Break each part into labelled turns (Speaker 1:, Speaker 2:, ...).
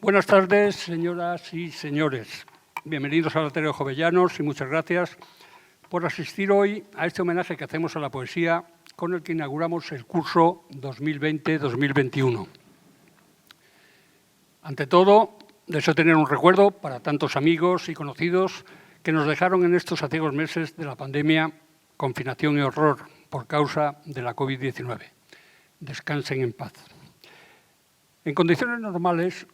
Speaker 1: Buenas tardes, señoras y señores. Bienvenidos al Ateneo Jovellanos y muchas gracias por asistir hoy a este homenaje que hacemos a la poesía con el que inauguramos el curso 2020-2021. Ante todo, deseo tener un recuerdo para tantos amigos y conocidos que nos dejaron en estos aciagos meses de la pandemia, confinación y horror por causa de la COVID-19. Descansen en paz. En condiciones normales,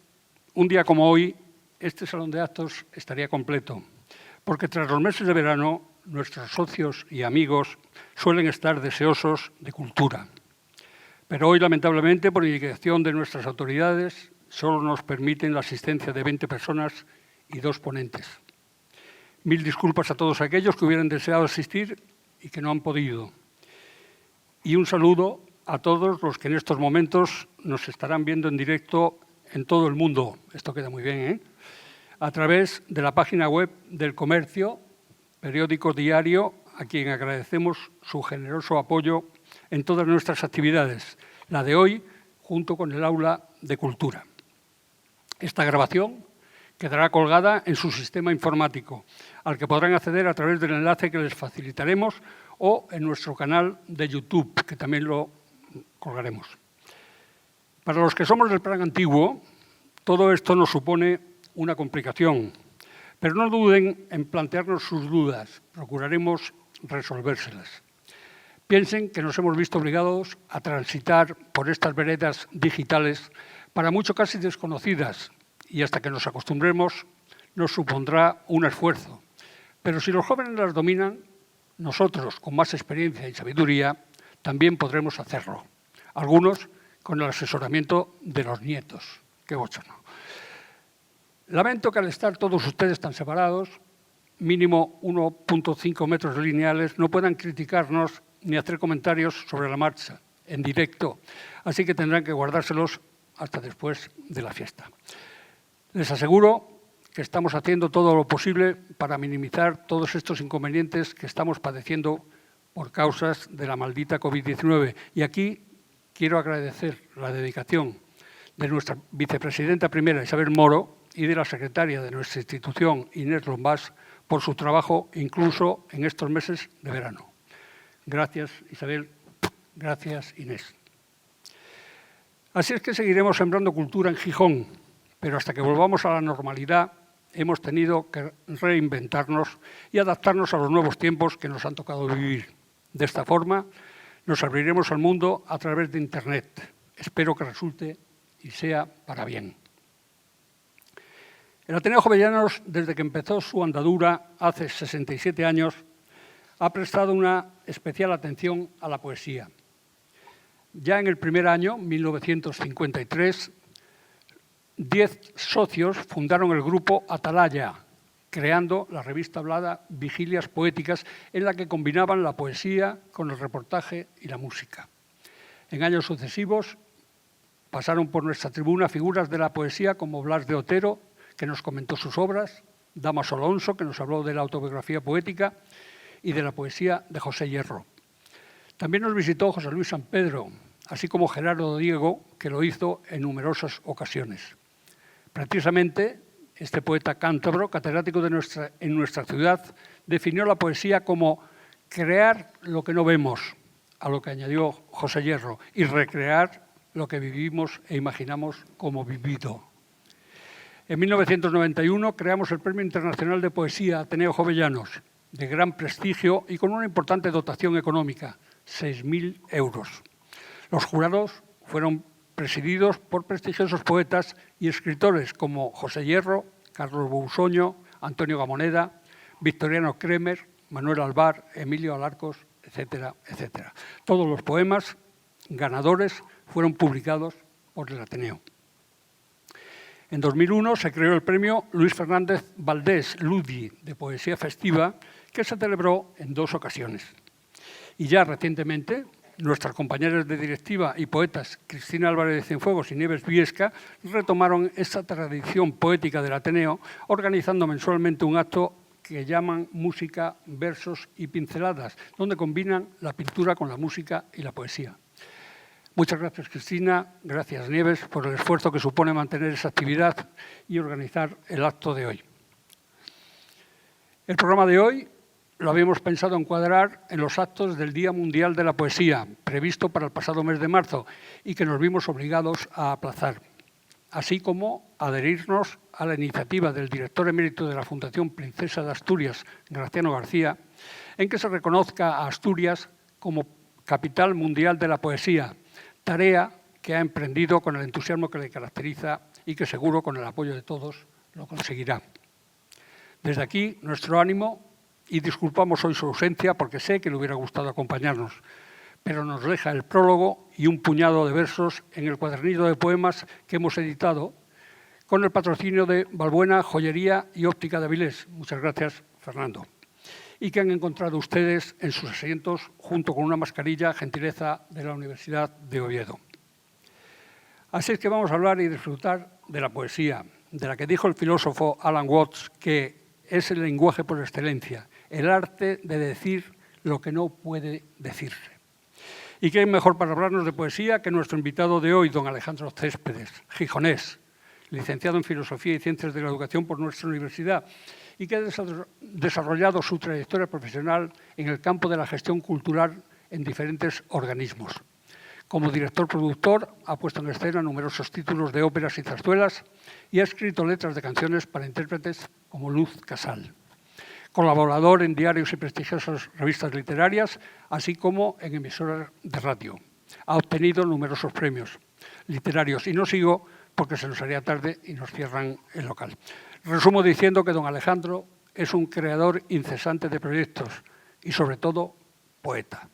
Speaker 1: un día como hoy, este salón de actos estaría completo, porque tras los meses de verano, nuestros socios y amigos suelen estar deseosos de cultura. Pero hoy, lamentablemente, por indicación de nuestras autoridades, solo nos permiten la asistencia de 20 personas y 2 ponentes. Mil disculpas a todos aquellos que hubieran deseado asistir y que no han podido. Y un saludo a todos los que en estos momentos nos estarán viendo en directo en todo el mundo, esto queda muy bien, a través de la página web del Comercio, periódico diario, a quien agradecemos su generoso apoyo en todas nuestras actividades, la de hoy junto con el Aula de Cultura. Esta grabación quedará colgada en su sistema informático, al que podrán acceder a través del enlace que les facilitaremos o en nuestro canal de YouTube, que también lo colgaremos. Para los que somos del plan antiguo, todo esto nos supone una complicación, pero no duden en plantearnos sus dudas, procuraremos resolvérselas. Piensen que nos hemos visto obligados a transitar por estas veredas digitales, para mucho casi desconocidas, y hasta que nos acostumbremos nos supondrá un esfuerzo. Pero si los jóvenes las dominan, nosotros, con más experiencia y sabiduría, también podremos hacerlo. Algunos con el asesoramiento de los nietos. Qué bochorno. Lamento que al estar todos ustedes tan separados, mínimo 1,5 metros lineales, no puedan criticarnos ni hacer comentarios sobre la marcha, en directo. Así que tendrán que guardárselos hasta después de la fiesta. Les aseguro que estamos haciendo todo lo posible para minimizar todos estos inconvenientes que estamos padeciendo por causas de la maldita COVID-19. Y aquí quiero agradecer la dedicación de nuestra vicepresidenta primera, Isabel Moro, y de la secretaria de nuestra institución, Inés Lombás, por su trabajo incluso en estos meses de verano. Gracias, Isabel. Gracias, Inés. Así es que seguiremos sembrando cultura en Gijón, pero hasta que volvamos a la normalidad hemos tenido que reinventarnos y adaptarnos a los nuevos tiempos que nos han tocado vivir. De esta forma, nos abriremos al mundo a través de Internet. Espero que resulte y sea para bien. El Ateneo Jovellanos, desde que empezó su andadura hace 67 años, ha prestado una especial atención a la poesía. Ya en el primer año, 1953, 10 socios fundaron el grupo Atalaya, creando la revista hablada Vigilias Poéticas, en la que combinaban la poesía con el reportaje y la música. En años sucesivos pasaron por nuestra tribuna figuras de la poesía como Blas de Otero, que nos comentó sus obras, Damaso Alonso, que nos habló de la autobiografía poética y de la poesía de José Hierro. También nos visitó José Luis San Pedro, así como Gerardo Diego, que lo hizo en numerosas ocasiones. Precisamente, este poeta cántabro, catedrático en nuestra ciudad, definió la poesía como crear lo que no vemos, a lo que añadió José Hierro, y recrear lo que vivimos e imaginamos como vivido. En 1991 creamos el Premio Internacional de Poesía Ateneo Jovellanos, de gran prestigio y con una importante dotación económica, 6.000 euros. Los jurados fueron presididos por prestigiosos poetas y escritores como José Hierro, Carlos Bousoño, Antonio Gamoneda, Victoriano Kremer, Manuel Alvar, Emilio Alarcos, etcétera, etcétera. Todos los poemas ganadores fueron publicados por el Ateneo. En 2001 se creó el premio Luis Fernández Valdés Ludi de Poesía Festiva, que se celebró en 2 ocasiones. Y ya recientemente, nuestras compañeras de directiva y poetas Cristina Álvarez de Cienfuegos y Nieves Viesca retomaron esta tradición poética del Ateneo, organizando mensualmente un acto que llaman Música, Versos y Pinceladas, donde combinan la pintura con la música y la poesía. Muchas gracias, Cristina. Gracias, Nieves, por el esfuerzo que supone mantener esa actividad y organizar el acto de hoy. El programa de hoy lo habíamos pensado encuadrar en los actos del Día Mundial de la Poesía, previsto para el pasado mes de marzo y que nos vimos obligados a aplazar, así como adherirnos a la iniciativa del director emérito de la Fundación Princesa de Asturias, Graciano García, en que se reconozca a Asturias como capital mundial de la poesía, tarea que ha emprendido con el entusiasmo que le caracteriza y que seguro con el apoyo de todos lo conseguirá. Desde aquí, nuestro ánimo, y disculpamos hoy su ausencia porque sé que le hubiera gustado acompañarnos, pero nos deja el prólogo y un puñado de versos en el cuadernillo de poemas que hemos editado con el patrocinio de Balbuena, Joyería y Óptica de Avilés. Muchas gracias, Fernando. Y que han encontrado ustedes en sus asientos junto con una mascarilla, gentileza de la Universidad de Oviedo. Así es que vamos a hablar y disfrutar de la poesía, de la que dijo el filósofo Alan Watts que es el lenguaje por excelencia, el arte de decir lo que no puede decirse. Y qué mejor para hablarnos de poesía que nuestro invitado de hoy, don Alejandro Céspedes, gijonés, licenciado en Filosofía y Ciencias de la Educación por nuestra universidad y que ha desarrollado su trayectoria profesional en el campo de la gestión cultural en diferentes organismos. Como director-productor ha puesto en escena numerosos títulos de óperas y zarzuelas y ha escrito letras de canciones para intérpretes como Luz Casal. Colaborador en diarios y prestigiosas revistas literarias, así como en emisoras de radio. Ha obtenido numerosos premios literarios y no sigo porque se nos haría tarde y nos cierran el local. Resumo diciendo que don Alejandro es un creador incesante de proyectos y, sobre todo, poeta.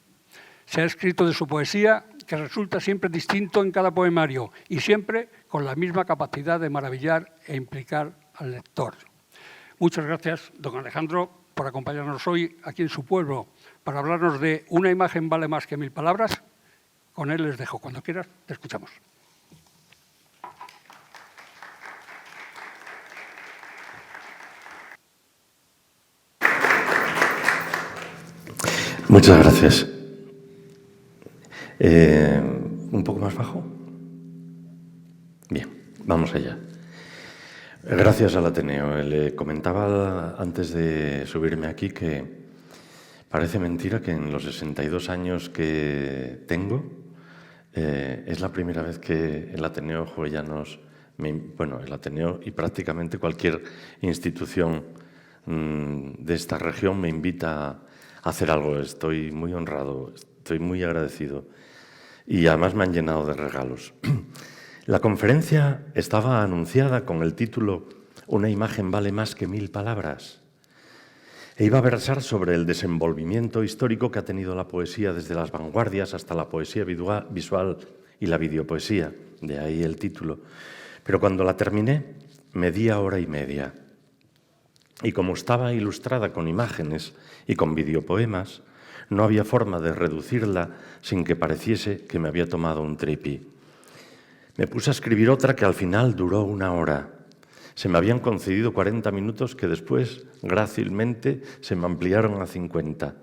Speaker 1: Se ha escrito de su poesía, que resulta siempre distinto en cada poemario y siempre con la misma capacidad de maravillar e implicar al lector. Muchas gracias, don Alejandro, por acompañarnos hoy aquí en su pueblo para hablarnos de Una imagen vale más que 1000 palabras. Con él les dejo. Cuando quieras, te escuchamos.
Speaker 2: Muchas gracias. ¿Un poco más bajo? Bien, vamos allá. Gracias al Ateneo. Le comentaba antes de subirme aquí que parece mentira que en los 62 años que tengo es la primera vez que el Ateneo Jovellanos, el Ateneo y prácticamente cualquier institución de esta región me invita a hacer algo. Estoy muy honrado, estoy muy agradecido y además me han llenado de regalos. La conferencia estaba anunciada con el título Una imagen vale más que 1000 palabras e iba a versar sobre el desenvolvimiento histórico que ha tenido la poesía desde las vanguardias hasta la poesía visual y la videopoesía, de ahí el título. Pero cuando la terminé, medía hora y media. Y como estaba ilustrada con imágenes y con videopoemas, no había forma de reducirla sin que pareciese que me había tomado un tripi. Me puse a escribir otra que al final duró 1 hora. Se me habían concedido 40 minutos que después, grácilmente, se me ampliaron a 50.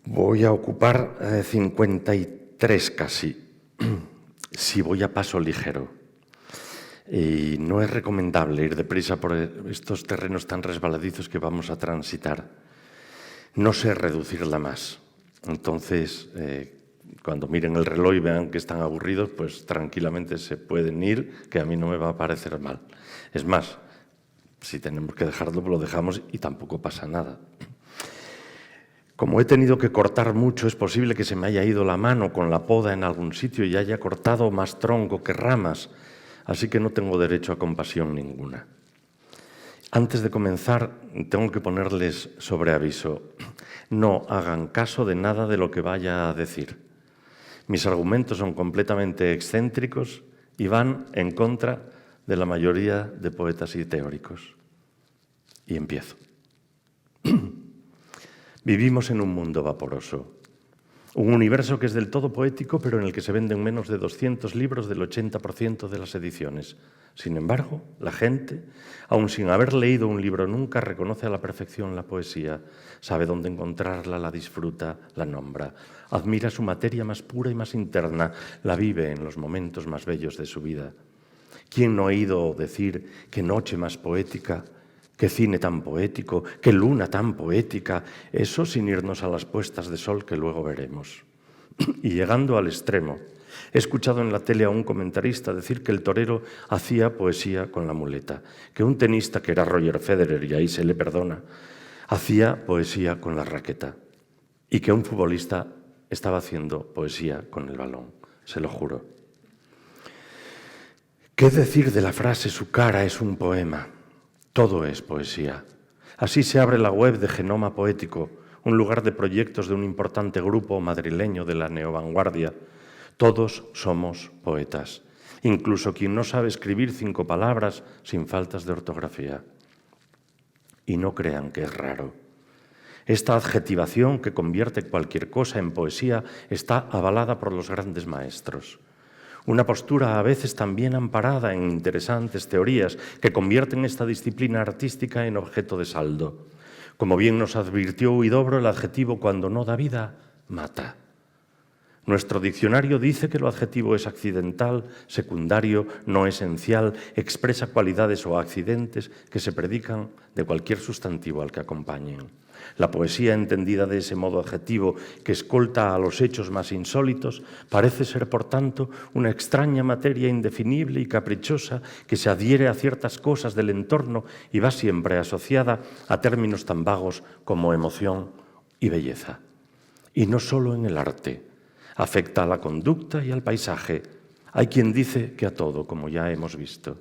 Speaker 2: Voy a ocupar 53 casi, si voy a paso ligero. Y no es recomendable ir deprisa por estos terrenos tan resbaladizos que vamos a transitar. No sé reducirla más. Entonces, cuando miren el reloj y vean que están aburridos, pues tranquilamente se pueden ir, que a mí no me va a parecer mal. Es más, si tenemos que dejarlo, pues lo dejamos y tampoco pasa nada. Como he tenido que cortar mucho, es posible que se me haya ido la mano con la poda en algún sitio y haya cortado más tronco que ramas, así que no tengo derecho a compasión ninguna. Antes de comenzar, tengo que ponerles sobre aviso. No hagan caso de nada de lo que vaya a decir. Mis argumentos son completamente excéntricos y van en contra de la mayoría de poetas y teóricos. Y empiezo. Vivimos en un mundo vaporoso. Un universo que es del todo poético, pero en el que se venden menos de 200 libros del 80% de las ediciones. Sin embargo, la gente, aun sin haber leído un libro nunca, reconoce a la perfección la poesía, sabe dónde encontrarla, la disfruta, la nombra, admira su materia más pura y más interna, la vive en los momentos más bellos de su vida. ¿Quién no ha oído decir qué noche más poética, qué cine tan poético, qué luna tan poética? Eso sin irnos a las puestas de sol que luego veremos. Y llegando al extremo, he escuchado en la tele a un comentarista decir que el torero hacía poesía con la muleta, que un tenista, que era Roger Federer, y ahí se le perdona, hacía poesía con la raqueta, y que un futbolista estaba haciendo poesía con el balón, se lo juro. ¿Qué decir de la frase «su cara es un poema»? Todo es poesía. Así se abre la web de Genoma Poético, un lugar de proyectos de un importante grupo madrileño de la neovanguardia. Todos somos poetas, incluso quien no sabe escribir 5 palabras sin faltas de ortografía. Y no crean que es raro. Esta adjetivación que convierte cualquier cosa en poesía está avalada por los grandes maestros. Una postura a veces también amparada en interesantes teorías que convierten esta disciplina artística en objeto de saldo. Como bien nos advirtió Huidobro, el adjetivo cuando no da vida, mata. Nuestro diccionario dice que lo adjetivo es accidental, secundario, no esencial, expresa cualidades o accidentes que se predican de cualquier sustantivo al que acompañen. La poesía, entendida de ese modo adjetivo que escolta a los hechos más insólitos, parece ser, por tanto, una extraña materia indefinible y caprichosa que se adhiere a ciertas cosas del entorno y va siempre asociada a términos tan vagos como emoción y belleza. Y no solo en el arte. Afecta a la conducta y al paisaje. Hay quien dice que a todo, como ya hemos visto.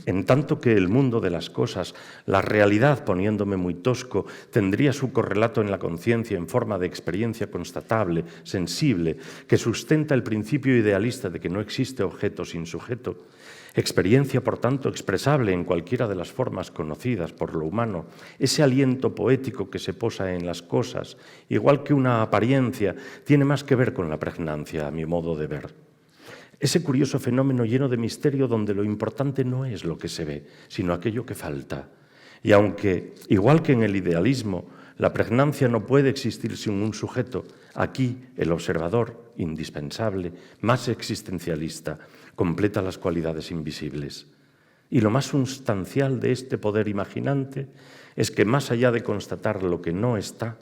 Speaker 2: En tanto que el mundo de las cosas, la realidad, poniéndome muy tosco, tendría su correlato en la conciencia en forma de experiencia constatable, sensible, que sustenta el principio idealista de que no existe objeto sin sujeto, experiencia, por tanto, expresable en cualquiera de las formas conocidas por lo humano, ese aliento poético que se posa en las cosas, igual que una apariencia, tiene más que ver con la pregnancia, a mi modo de ver. Ese curioso fenómeno lleno de misterio donde lo importante no es lo que se ve, sino aquello que falta. Y aunque, igual que en el idealismo, la pregnancia no puede existir sin un sujeto, aquí el observador, indispensable, más existencialista, completa las cualidades invisibles. Y lo más sustancial de este poder imaginante es que, más allá de constatar lo que no está,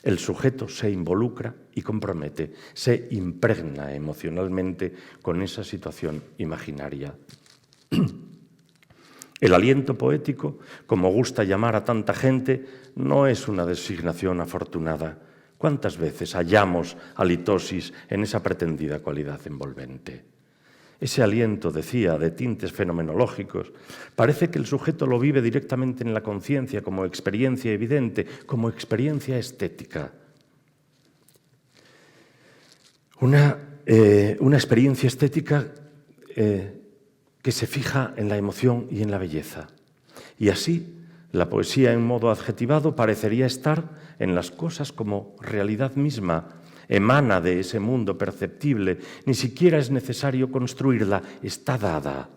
Speaker 2: el sujeto se involucra y compromete, se impregna emocionalmente con esa situación imaginaria. El aliento poético, como gusta llamar a tanta gente, no es una designación afortunada. ¿Cuántas veces hallamos halitosis en esa pretendida cualidad envolvente? Ese aliento, decía, de tintes fenomenológicos, parece que el sujeto lo vive directamente en la conciencia como experiencia evidente, como experiencia estética. Una experiencia estética que se fija en la emoción y en la belleza. Y así, la poesía en modo adjetivado parecería estar en las cosas como realidad misma, emana de ese mundo perceptible, ni siquiera es necesario construirla, está dada.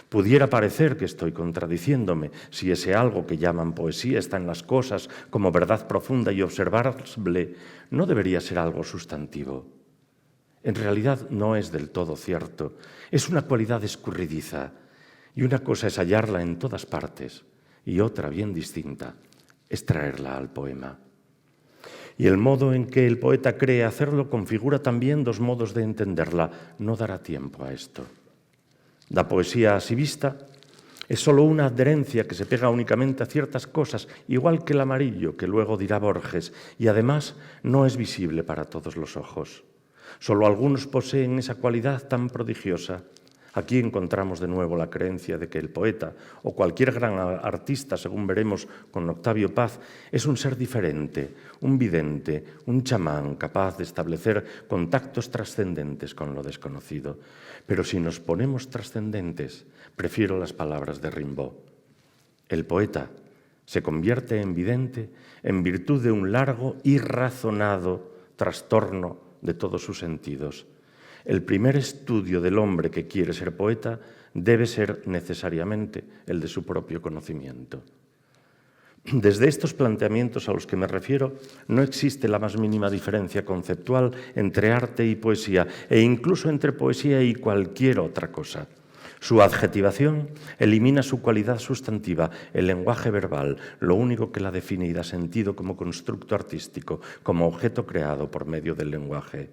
Speaker 2: Pudiera parecer que estoy contradiciéndome si ese algo que llaman poesía está en las cosas como verdad profunda y observable, no debería ser algo sustantivo. En realidad no es del todo cierto, es una cualidad escurridiza, y una cosa es hallarla en todas partes, y otra bien distinta es traerla al poema. Y el modo en que el poeta cree hacerlo configura también 2 modos de entenderla. No dará tiempo a esto. La poesía así vista es solo una adherencia que se pega únicamente a ciertas cosas, igual que el amarillo que luego dirá Borges, y además no es visible para todos los ojos. Solo algunos poseen esa cualidad tan prodigiosa. Aquí encontramos de nuevo la creencia de que el poeta, o cualquier gran artista, según veremos con Octavio Paz, es un ser diferente, un vidente, un chamán capaz de establecer contactos trascendentes con lo desconocido. Pero si nos ponemos trascendentes, prefiero las palabras de Rimbaud. El poeta se convierte en vidente en virtud de un largo y razonado trastorno de todos sus sentidos. El primer estudio del hombre que quiere ser poeta debe ser necesariamente el de su propio conocimiento. Desde estos planteamientos a los que me refiero, no existe la más mínima diferencia conceptual entre arte y poesía, e incluso entre poesía y cualquier otra cosa. Su adjetivación elimina su cualidad sustantiva, el lenguaje verbal, lo único que la define y da sentido como constructo artístico, como objeto creado por medio del lenguaje.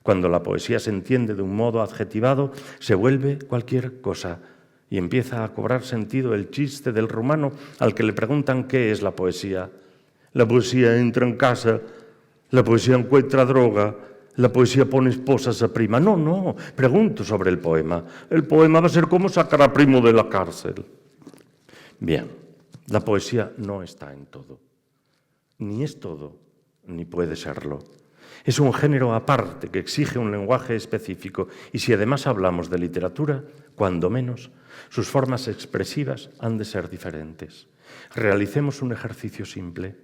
Speaker 2: Cuando la poesía se entiende de un modo adjetivado, se vuelve cualquier cosa y empieza a cobrar sentido el chiste del rumano al que le preguntan qué es la poesía. La poesía entra en casa, la poesía encuentra droga, la poesía pone esposas a prima. No, pregunto sobre el poema. El poema va a ser como sacar a primo de la cárcel. Bien, la poesía no está en todo. Ni es todo, ni puede serlo. Es un género aparte que exige un lenguaje específico y si además hablamos de literatura, cuando menos, sus formas expresivas han de ser diferentes. Realicemos un ejercicio simple.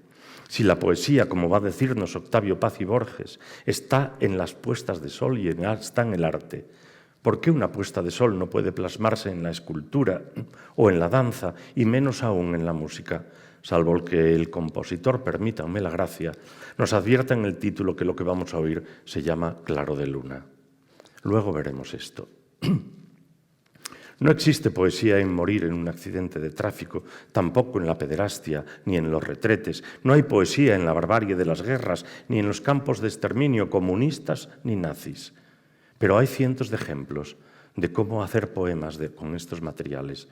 Speaker 2: Si la poesía, como va a decirnos Octavio Paz y Borges, está en las puestas de sol y está en el arte, ¿por qué una puesta de sol no puede plasmarse en la escultura o en la danza y menos aún en la música? Salvo que el compositor, permítanme la gracia, nos advierta en el título que lo que vamos a oír se llama Claro de Luna. Luego veremos esto. No existe poesía en morir en un accidente de tráfico, tampoco en la pederastia, ni en los retretes. No hay poesía en la barbarie de las guerras, ni en los campos de exterminio comunistas ni nazis. Pero hay cientos de ejemplos de cómo hacer poemas con estos materiales.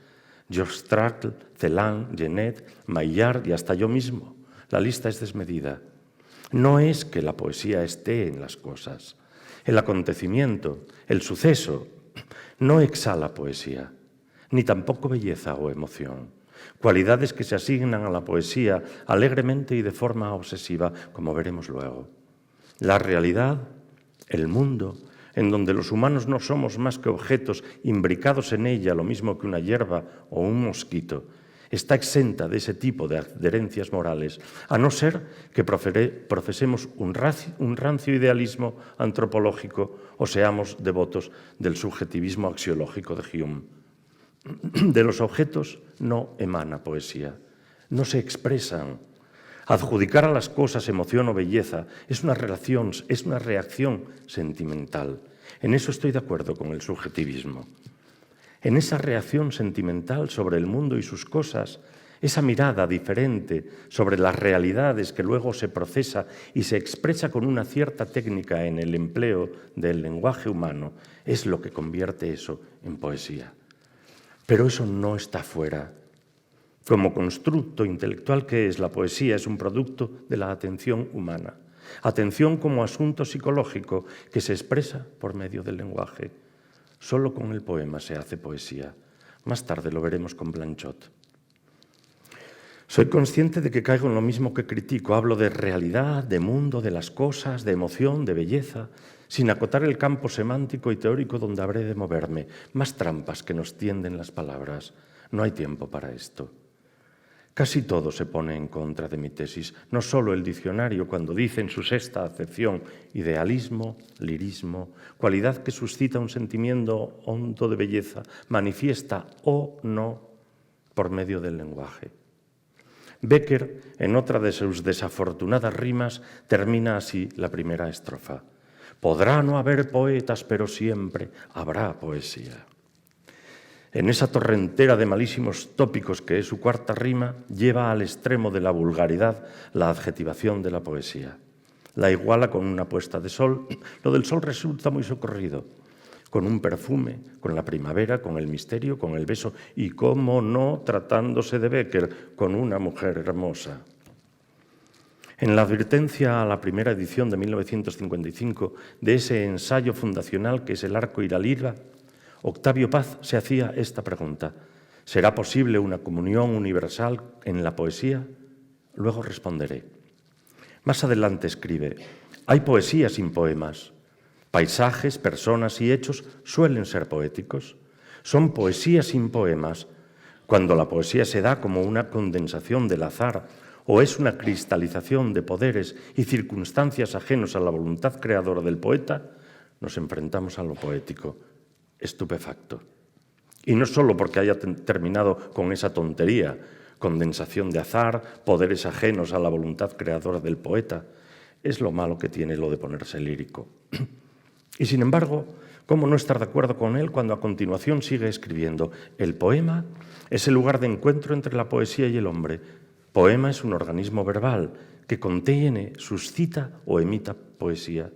Speaker 2: George Trakl, Celan, Genet, Maillard y hasta yo mismo. La lista es desmedida. No es que la poesía esté en las cosas. El acontecimiento, el suceso, no exhala poesía, ni tampoco belleza o emoción. Cualidades que se asignan a la poesía alegremente y de forma obsesiva, como veremos luego. La realidad, el mundo, en donde los humanos no somos más que objetos imbricados en ella, lo mismo que una hierba o un mosquito, está exenta de ese tipo de adherencias morales, a no ser que profesemos un rancio idealismo antropológico o seamos devotos del subjetivismo axiológico de Hume. De los objetos no emana poesía, no se expresan. Adjudicar a las cosas emoción o belleza es una reacción sentimental. En eso estoy de acuerdo con el subjetivismo. En esa reacción sentimental sobre el mundo y sus cosas, esa mirada diferente sobre las realidades que luego se procesa y se expresa con una cierta técnica en el empleo del lenguaje humano, es lo que convierte eso en poesía. Pero eso no está fuera. Como constructo intelectual que es, la poesía es un producto de la atención humana. Atención como asunto psicológico que se expresa por medio del lenguaje. Solo con el poema se hace poesía. Más tarde lo veremos con Blanchot. Soy consciente de que caigo en lo mismo que critico. Hablo de realidad, de mundo, de las cosas, de emoción, de belleza, sin acotar el campo semántico y teórico donde habré de moverme. Más trampas que nos tienden las palabras. No hay tiempo para esto. Casi todo se pone en contra de mi tesis, no solo el diccionario cuando dice en su sexta acepción idealismo, lirismo, cualidad que suscita un sentimiento hondo de belleza, manifiesta o no por medio del lenguaje. Becker, en otra de sus desafortunadas rimas, termina así la primera estrofa. Podrá no haber poetas, pero siempre habrá poesía. En esa torrentera de malísimos tópicos que es su cuarta rima, lleva al extremo de la vulgaridad la adjetivación de la poesía. La iguala con una puesta de sol. Lo del sol resulta muy socorrido. Con un perfume, con la primavera, con el misterio, con el beso y, cómo no, tratándose de Becker, con una mujer hermosa. En la advertencia a la primera edición de 1955 de ese ensayo fundacional que es El arco y la lira, Octavio Paz se hacía esta pregunta: ¿será posible una comunión universal en la poesía? Luego responderé. Más adelante escribe: hay poesía sin poemas. Paisajes, personas y hechos suelen ser poéticos. Son poesía sin poemas. Cuando la poesía se da como una condensación del azar o es una cristalización de poderes y circunstancias ajenos a la voluntad creadora del poeta, nos enfrentamos a lo poético. Estupefacto. Y no solo porque haya terminado con esa tontería, condensación de azar, poderes ajenos a la voluntad creadora del poeta. Es lo malo que tiene lo de ponerse lírico. Y sin embargo, ¿cómo no estar de acuerdo con él cuando a continuación sigue escribiendo? El poema es el lugar de encuentro entre la poesía y el hombre. Poema es un organismo verbal que contiene, suscita o emita poesía.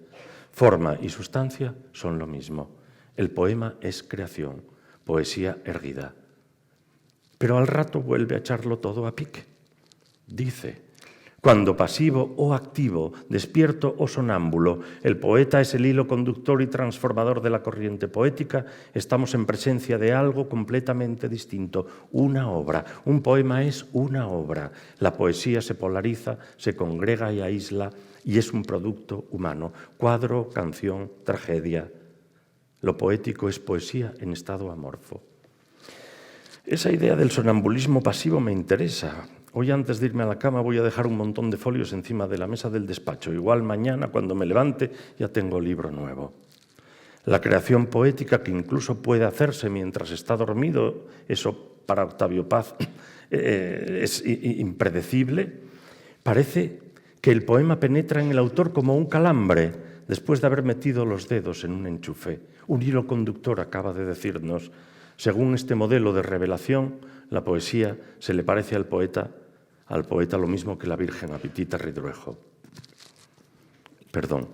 Speaker 2: Forma y sustancia son lo mismo. El poema es creación, poesía erguida. Pero al rato vuelve a echarlo todo a pique. Dice: cuando pasivo o activo, despierto o sonámbulo, el poeta es el hilo conductor y transformador de la corriente poética, estamos en presencia de algo completamente distinto, una obra. Un poema es una obra. La poesía se polariza, se congrega y aísla, y es un producto humano. Cuadro, canción, tragedia. Lo poético es poesía en estado amorfo. Esa idea del sonambulismo pasivo me interesa. Hoy, antes de irme a la cama, voy a dejar un montón de folios encima de la mesa del despacho. Igual mañana, cuando me levante, ya tengo libro nuevo. La creación poética, que incluso puede hacerse mientras está dormido, eso para Octavio Paz es impredecible. Parece que el poema penetra en el autor como un calambre, después de haber metido los dedos en un enchufe. Un hilo conductor acaba de decirnos: según este modelo de revelación, la poesía se le parece al poeta lo mismo que la Virgen a Pitita Ridruejo. Perdón.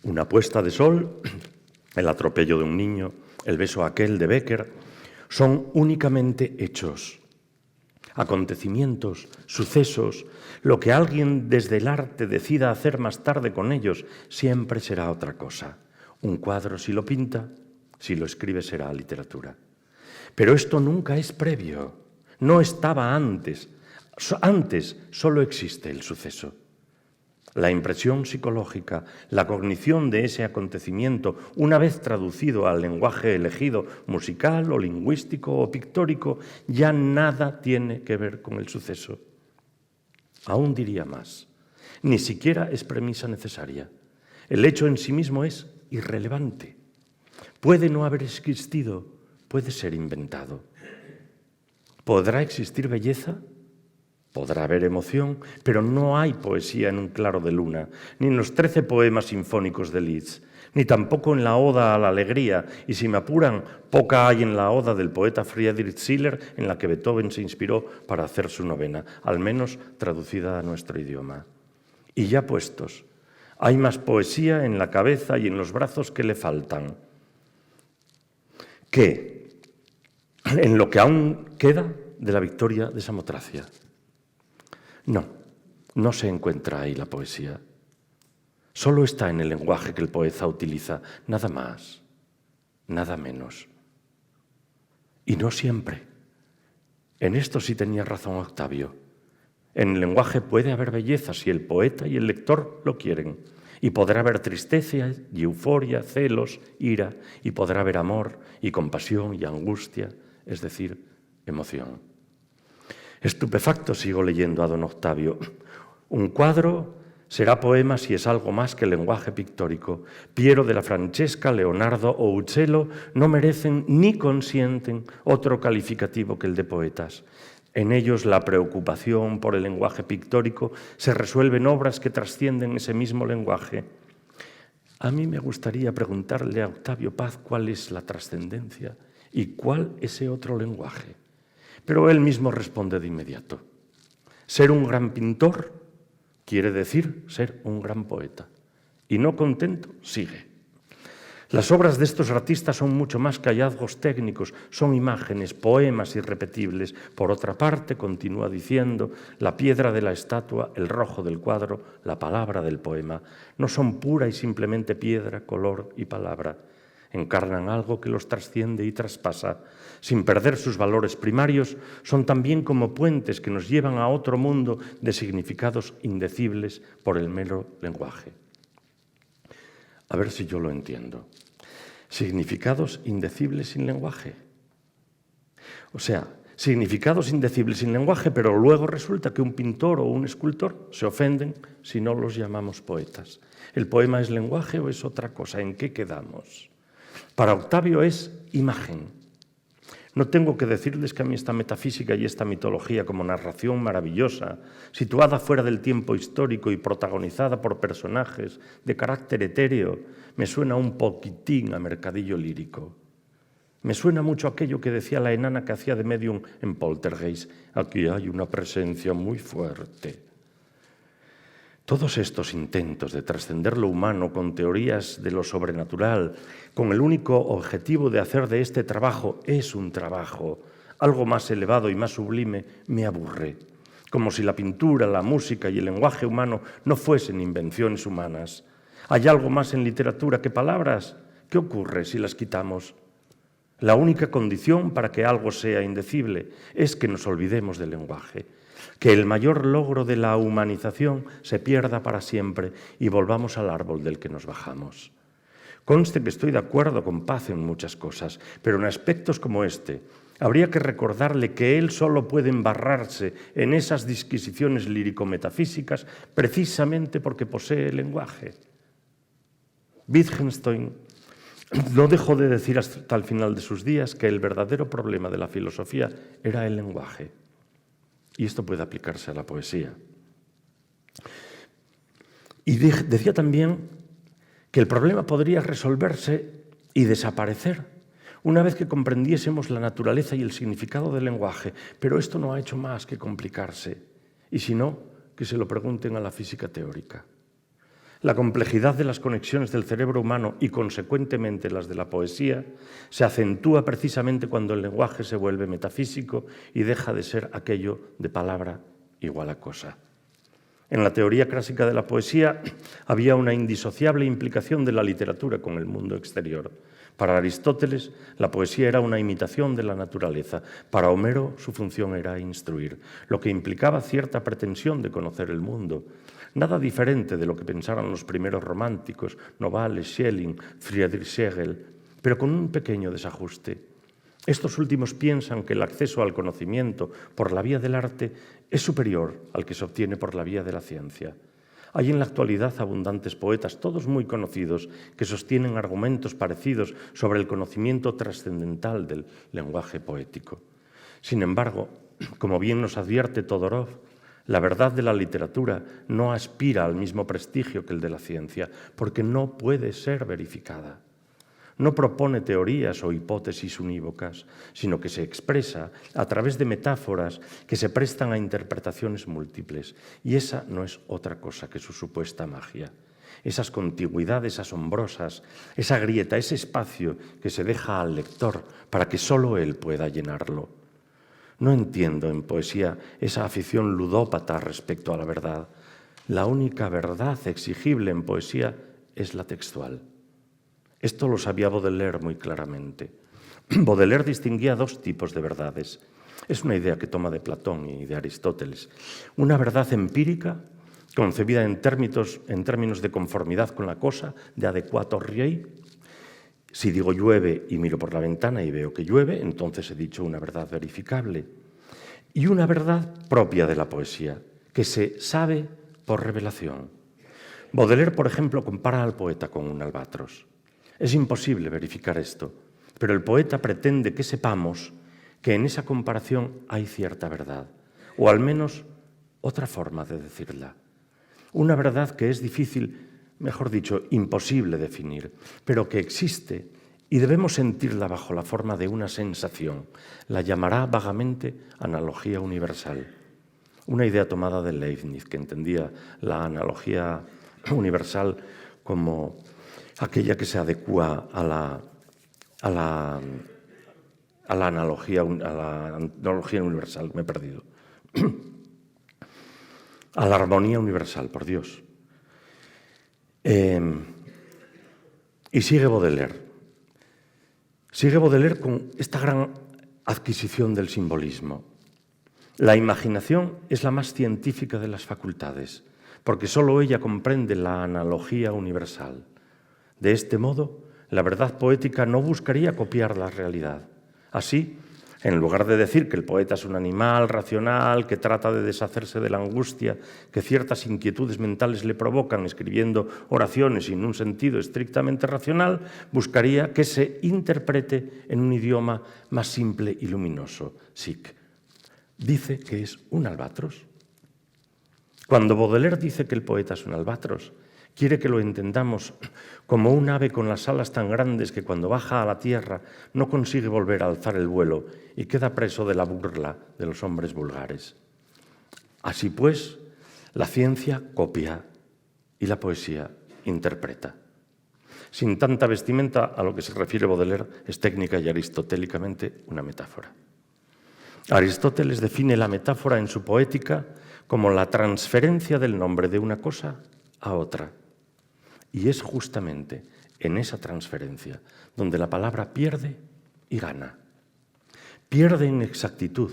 Speaker 2: Una puesta de sol, el atropello de un niño, el beso aquel de Becker, son únicamente hechos, acontecimientos, sucesos. Lo que alguien desde el arte decida hacer más tarde con ellos siempre será otra cosa. Un cuadro, si lo pinta, si lo escribe, será literatura. Pero esto nunca es previo, no estaba antes. Antes solo existe el suceso. La impresión psicológica, la cognición de ese acontecimiento, una vez traducido al lenguaje elegido, musical o lingüístico o pictórico, ya nada tiene que ver con el suceso. Aún diría más, ni siquiera es premisa necesaria. El hecho en sí mismo es irrelevante. Puede no haber existido, puede ser inventado. ¿Podrá existir belleza? Podrá haber emoción, pero no hay poesía en un claro de luna, ni en los 13 poemas sinfónicos de Liszt, ni tampoco en la Oda a la Alegría, y si me apuran, poca hay en la Oda del poeta Friedrich Schiller, en la que Beethoven se inspiró para hacer su novena, al menos traducida a nuestro idioma. Y ya puestos, hay más poesía en la cabeza y en los brazos que le faltan, que en lo que aún queda de la victoria de Samotracia. No se encuentra ahí la poesía. Solo está en el lenguaje que el poeta utiliza, nada más, nada menos. Y no siempre. En esto sí tenía razón Octavio. En el lenguaje puede haber belleza si el poeta y el lector lo quieren. Y podrá haber tristeza y euforia, celos, ira, y podrá haber amor y compasión y angustia, es decir, emoción. Estupefacto sigo leyendo a don Octavio. Un cuadro será poema si es algo más que lenguaje pictórico. Piero de la Francesca, Leonardo o Uccello no merecen ni consienten otro calificativo que el de poetas. En ellos la preocupación por el lenguaje pictórico se resuelve en obras que trascienden ese mismo lenguaje. A mí me gustaría preguntarle a Octavio Paz cuál es la trascendencia y cuál ese otro lenguaje. Pero él mismo responde de inmediato. Ser un gran pintor quiere decir ser un gran poeta. Y no contento, sigue. Las obras de estos artistas son mucho más que hallazgos técnicos, son imágenes, poemas irrepetibles. Por otra parte, continúa diciendo, la piedra de la estatua, el rojo del cuadro, la palabra del poema, no son pura y simplemente piedra, color y palabra. Encarnan algo que los trasciende y traspasa. Sin perder sus valores primarios, son también como puentes que nos llevan a otro mundo de significados indecibles por el mero lenguaje. A ver si yo lo entiendo. Significados indecibles sin lenguaje. O sea, significados indecibles sin lenguaje, pero luego resulta que un pintor o un escultor se ofenden si no los llamamos poetas. ¿El poema es lenguaje o es otra cosa? ¿En qué quedamos? Para Octavio es imagen. No tengo que decirles que a mí esta metafísica y esta mitología como narración maravillosa, situada fuera del tiempo histórico y protagonizada por personajes de carácter etéreo, me suena un poquitín a mercadillo lírico. Me suena mucho aquello que decía la enana que hacía de medium en Poltergeist. Aquí hay una presencia muy fuerte. Todos estos intentos de trascender lo humano con teorías de lo sobrenatural, con el único objetivo de hacer de este trabajo es un trabajo, algo más elevado y más sublime, me aburre. Como si la pintura, la música y el lenguaje humano no fuesen invenciones humanas. ¿Hay algo más en literatura que palabras? ¿Qué ocurre si las quitamos? La única condición para que algo sea indecible es que nos olvidemos del lenguaje, que el mayor logro de la humanización se pierda para siempre y volvamos al árbol del que nos bajamos. Conste que estoy de acuerdo con Paz en muchas cosas, pero en aspectos como este habría que recordarle que él solo puede embarrarse en esas disquisiciones lírico-metafísicas precisamente porque posee el lenguaje. Wittgenstein no dejó de decir hasta el final de sus días que el verdadero problema de la filosofía era el lenguaje. Y esto puede aplicarse a la poesía. Y decía también que el problema podría resolverse y desaparecer una vez que comprendiésemos la naturaleza y el significado del lenguaje. Pero esto no ha hecho más que complicarse. Y si no, que se lo pregunten a la física teórica. La complejidad de las conexiones del cerebro humano y, consecuentemente, las de la poesía, se acentúa precisamente cuando el lenguaje se vuelve metafísico y deja de ser aquello de palabra igual a cosa. En la teoría clásica de la poesía había una indisociable implicación de la literatura con el mundo exterior. Para Aristóteles, la poesía era una imitación de la naturaleza. Para Homero, su función era instruir, lo que implicaba cierta pretensión de conocer el mundo. Nada diferente de lo que pensaron los primeros románticos, Novalis, Schelling, Friedrich Hegel, pero con un pequeño desajuste. Estos últimos piensan que el acceso al conocimiento por la vía del arte es superior al que se obtiene por la vía de la ciencia. Hay en la actualidad abundantes poetas, todos muy conocidos, que sostienen argumentos parecidos sobre el conocimiento trascendental del lenguaje poético. Sin embargo, como bien nos advierte Todorov, la verdad de la literatura no aspira al mismo prestigio que el de la ciencia, porque no puede ser verificada. No propone teorías o hipótesis unívocas, sino que se expresa a través de metáforas que se prestan a interpretaciones múltiples. Y esa no es otra cosa que su supuesta magia. Esas contigüidades asombrosas, esa grieta, ese espacio que se deja al lector para que solo él pueda llenarlo. No entiendo en poesía esa afición ludópata respecto a la verdad. La única verdad exigible en poesía es la textual. Esto lo sabía Baudelaire muy claramente. Baudelaire distinguía dos tipos de verdades. Es una idea que toma de Platón y de Aristóteles. Una verdad empírica, concebida en términos de conformidad con la cosa, de adequato rei. Si digo llueve y miro por la ventana y veo que llueve, entonces he dicho una verdad verificable. Y una verdad propia de la poesía, que se sabe por revelación. Baudelaire, por ejemplo, compara al poeta con un albatros. Es imposible verificar esto, pero el poeta pretende que sepamos que en esa comparación hay cierta verdad, o al menos otra forma de decirla. Una verdad que es difícil, mejor dicho, imposible definir, pero que existe y debemos sentirla bajo la forma de una sensación. La llamará vagamente analogía universal. Una idea tomada de Leibniz, que entendía la analogía universal como aquella que se adecúa a la analogía universal, me he perdido. A la armonía universal, por Dios. Y sigue Baudelaire. Sigue Baudelaire con esta gran adquisición del simbolismo. La imaginación es la más científica de las facultades, porque solo ella comprende la analogía universal. De este modo, la verdad poética no buscaría copiar la realidad. Así, En lugar de decir que el poeta es un animal racional que trata de deshacerse de la angustia que ciertas inquietudes mentales le provocan escribiendo oraciones sin un sentido estrictamente racional, buscaría que se interprete en un idioma más simple y luminoso. Sic. Dice que es un albatros. Cuando Baudelaire dice que el poeta es un albatros, quiere que lo entendamos como un ave con las alas tan grandes que cuando baja a la tierra no consigue volver a alzar el vuelo y queda preso de la burla de los hombres vulgares. Así pues, la ciencia copia y la poesía interpreta. Sin tanta vestimenta, a lo que se refiere Baudelaire es técnica y aristotélicamente una metáfora. Aristóteles define la metáfora en su poética como la transferencia del nombre de una cosa a otra. Y es justamente en esa transferencia donde la palabra pierde y gana. Pierde en exactitud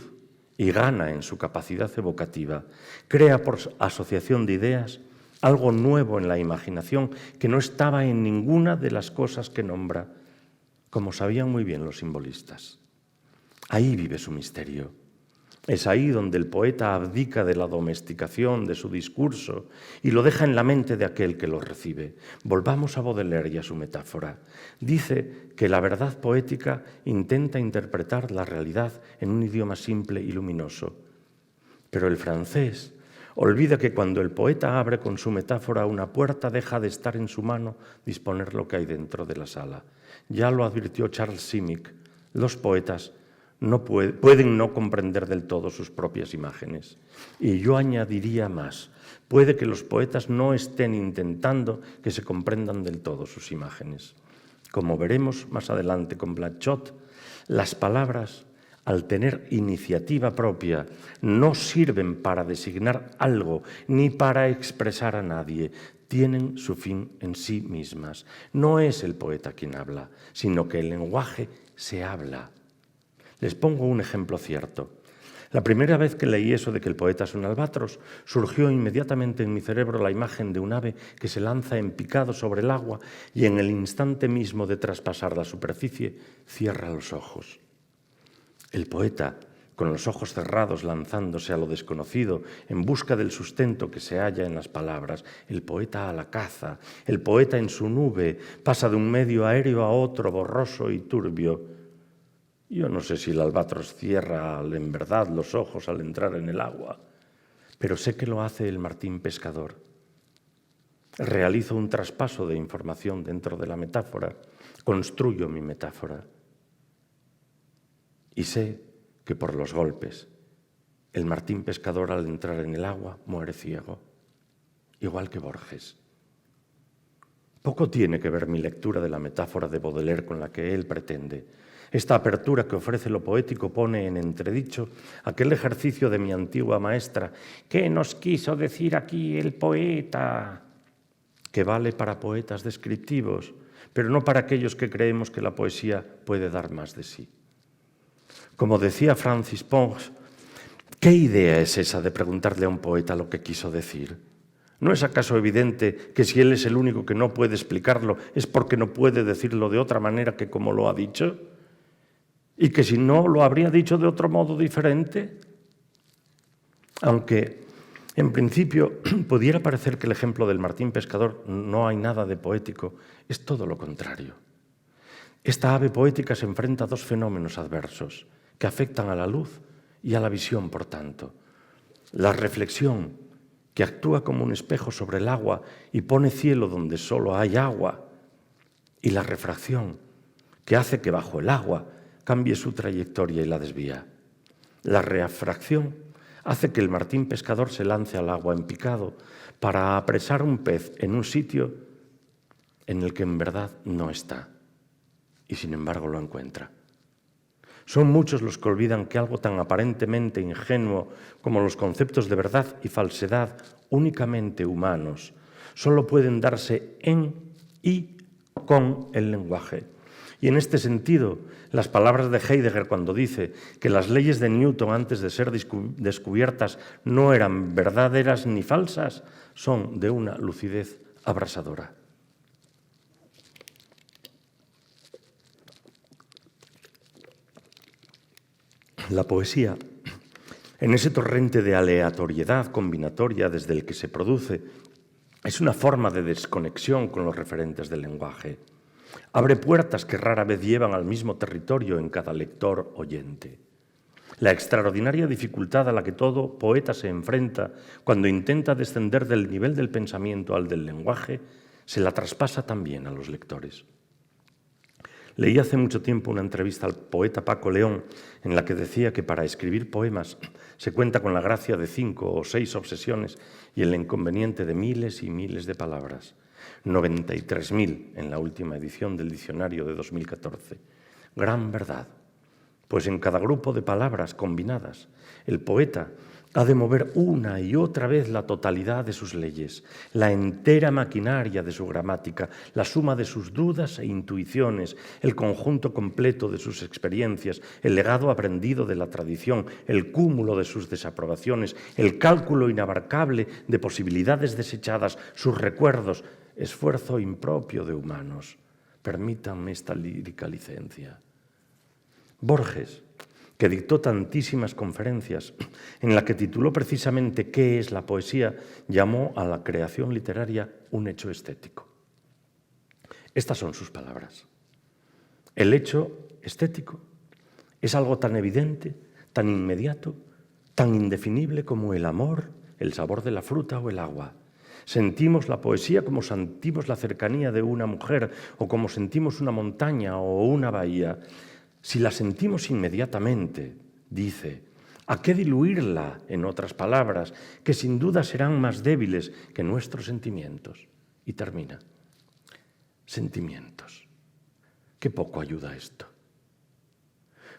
Speaker 2: y gana en su capacidad evocativa. Crea por asociación de ideas algo nuevo en la imaginación que no estaba en ninguna de las cosas que nombra, como sabían muy bien los simbolistas. Ahí vive su misterio. Es ahí donde el poeta abdica de la domesticación de su discurso y lo deja en la mente de aquel que lo recibe. Volvamos a Baudelaire y a su metáfora. Dice que la verdad poética intenta interpretar la realidad en un idioma simple y luminoso. Pero el francés olvida que cuando el poeta abre con su metáfora una puerta, deja de estar en su mano disponer lo que hay dentro de la sala. Ya lo advirtió Charles Simic, los poetas pueden no comprender del todo sus propias imágenes. Y yo añadiría más, puede que los poetas no estén intentando que se comprendan del todo sus imágenes. Como veremos más adelante con Blanchot, las palabras, al tener iniciativa propia, no sirven para designar algo ni para expresar a nadie. Tienen su fin en sí mismas. No es el poeta quien habla, sino que el lenguaje se habla. Les pongo un ejemplo cierto. La primera vez que leí eso de que el poeta es un albatros, surgió inmediatamente en mi cerebro la imagen de un ave que se lanza en picado sobre el agua y en el instante mismo de traspasar la superficie, cierra los ojos. El poeta, con los ojos cerrados, lanzándose a lo desconocido, en busca del sustento que se halla en las palabras. El poeta a la caza, el poeta en su nube, pasa de un medio aéreo a otro, borroso y turbio. Yo no sé si el albatros cierra en verdad los ojos al entrar en el agua, pero sé que lo hace el martín pescador. Realizo un traspaso de información dentro de la metáfora, construyo mi metáfora. Y sé que por los golpes, el martín pescador al entrar en el agua muere ciego, igual que Borges. Poco tiene que ver mi lectura de la metáfora de Baudelaire con la que él pretende. Esta apertura que ofrece lo poético pone en entredicho aquel ejercicio de mi antigua maestra. ¿Qué nos quiso decir aquí el poeta? Que vale para poetas descriptivos, pero no para aquellos que creemos que la poesía puede dar más de sí. Como decía Francis Ponge, ¿qué idea es esa de preguntarle a un poeta lo que quiso decir? ¿No es acaso evidente que si él es el único que no puede explicarlo es porque no puede decirlo de otra manera que como lo ha dicho? ¿Y que si no lo habría dicho de otro modo diferente? Aunque en principio pudiera parecer que el ejemplo del martín pescador no hay nada de poético, es todo lo contrario. Esta ave poética se enfrenta a dos fenómenos adversos que afectan a la luz y a la visión, por tanto. La reflexión, que actúa como un espejo sobre el agua y pone cielo donde solo hay agua, y la refracción, que hace que bajo el agua cambie su trayectoria y la desvía. La refracción hace que el martín pescador se lance al agua en picado para apresar un pez en un sitio en el que en verdad no está, y sin embargo lo encuentra. Son muchos los que olvidan que algo tan aparentemente ingenuo como los conceptos de verdad y falsedad, únicamente humanos, solo pueden darse en y con el lenguaje. Y en este sentido, las palabras de Heidegger cuando dice que las leyes de Newton antes de ser descubiertas no eran verdaderas ni falsas, son de una lucidez abrasadora. La poesía, en ese torrente de aleatoriedad combinatoria desde el que se produce, es una forma de desconexión con los referentes del lenguaje. Abre puertas que rara vez llevan al mismo territorio en cada lector oyente. La extraordinaria dificultad a la que todo poeta se enfrenta cuando intenta descender del nivel del pensamiento al del lenguaje, se la traspasa también a los lectores. Leí hace mucho tiempo una entrevista al poeta Paco León en la que decía que para escribir poemas se cuenta con la gracia de 5 o 6 obsesiones y el inconveniente de miles y miles de palabras. 93.000 en la última edición del diccionario de 2014. Gran verdad, pues en cada grupo de palabras combinadas, el poeta ha de mover una y otra vez la totalidad de sus leyes, la entera maquinaria de su gramática, la suma de sus dudas e intuiciones, el conjunto completo de sus experiencias, el legado aprendido de la tradición, el cúmulo de sus desaprobaciones, el cálculo inabarcable de posibilidades desechadas, sus recuerdos, esfuerzo impropio de humanos. Permítanme esta lírica licencia. Borges, que dictó tantísimas conferencias, en la que tituló precisamente ¿Qué es la poesía?, llamó a la creación literaria un hecho estético. Estas son sus palabras. El hecho estético es algo tan evidente, tan inmediato, tan indefinible como el amor, el sabor de la fruta o el agua. Sentimos la poesía como sentimos la cercanía de una mujer o como sentimos una montaña o una bahía. Si la sentimos inmediatamente, dice, ¿a qué diluirla, en otras palabras, que sin duda serán más débiles que nuestros sentimientos? Y termina. Sentimientos. Qué poco ayuda esto.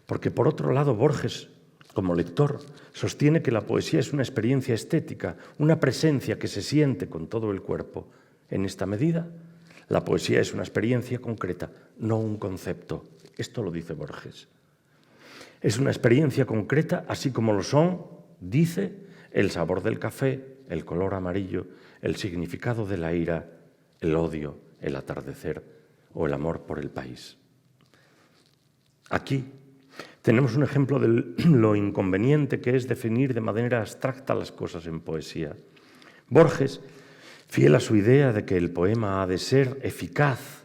Speaker 2: Porque por otro lado, Borges, como lector, sostiene que la poesía es una experiencia estética, una presencia que se siente con todo el cuerpo. En esta medida, la poesía es una experiencia concreta, no un concepto. Esto lo dice Borges. Es una experiencia concreta, así como lo son, dice, el sabor del café, el color amarillo, el significado de la ira, el odio, el atardecer o el amor por el país. Aquí tenemos un ejemplo de lo inconveniente que es definir de manera abstracta las cosas en poesía. Borges, fiel a su idea de que el poema ha de ser eficaz.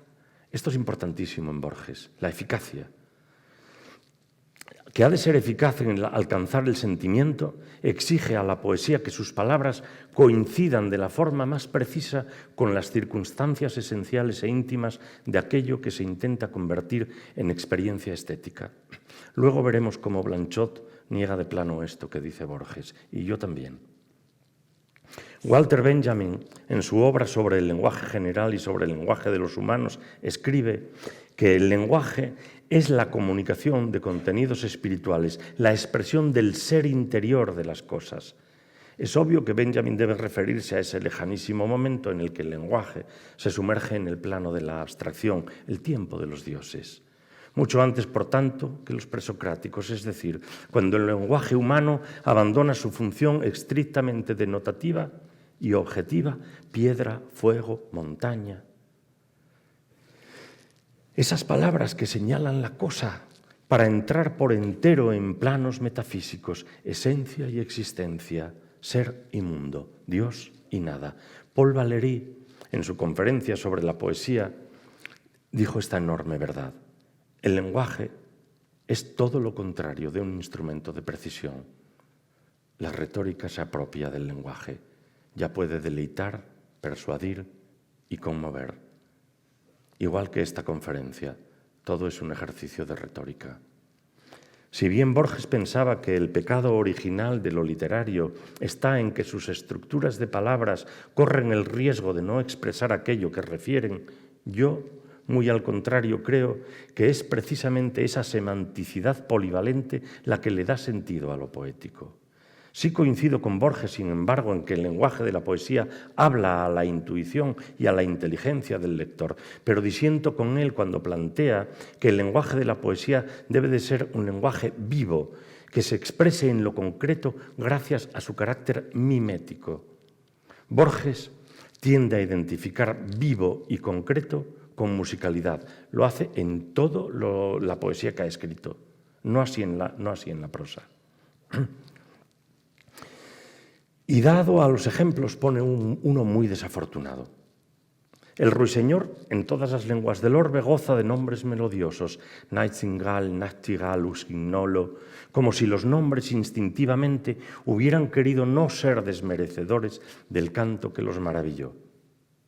Speaker 2: Esto es importantísimo en Borges, la eficacia. Que ha de ser eficaz en alcanzar el sentimiento, exige a la poesía que sus palabras coincidan de la forma más precisa con las circunstancias esenciales e íntimas de aquello que se intenta convertir en experiencia estética. Luego veremos cómo Blanchot niega de plano esto que dice Borges, y yo también. Walter Benjamin, en su obra sobre el lenguaje general y sobre el lenguaje de los humanos, escribe que el lenguaje es la comunicación de contenidos espirituales, la expresión del ser interior de las cosas. Es obvio que Benjamin debe referirse a ese lejanísimo momento en el que el lenguaje se sumerge en el plano de la abstracción, el tiempo de los dioses. Mucho antes, por tanto, que los presocráticos, es decir, cuando el lenguaje humano abandona su función estrictamente denotativa y objetiva, piedra, fuego, montaña. Esas palabras que señalan la cosa para entrar por entero en planos metafísicos, esencia y existencia, ser y mundo, Dios y nada. Paul Valéry, en su conferencia sobre la poesía, dijo esta enorme verdad. El lenguaje es todo lo contrario de un instrumento de precisión. La retórica se apropia del lenguaje. Ya puede deleitar, persuadir y conmover. Igual que esta conferencia, todo es un ejercicio de retórica. Si bien Borges pensaba que el pecado original de lo literario está en que sus estructuras de palabras corren el riesgo de no expresar aquello que refieren, yo, muy al contrario, creo que es precisamente esa semanticidad polivalente la que le da sentido a lo poético. Sí coincido con Borges, sin embargo, en que el lenguaje de la poesía habla a la intuición y a la inteligencia del lector, pero disiento con él cuando plantea que el lenguaje de la poesía debe de ser un lenguaje vivo, que se exprese en lo concreto gracias a su carácter mimético. Borges tiende a identificar vivo y concreto con musicalidad. Lo hace en toda la poesía que ha escrito. no así en la prosa. Y dado a los ejemplos pone uno muy desafortunado. El ruiseñor, en todas las lenguas del orbe, goza de nombres melodiosos, Nightingale, Nachtigall, Usignolo, como si los nombres instintivamente hubieran querido no ser desmerecedores del canto que los maravilló,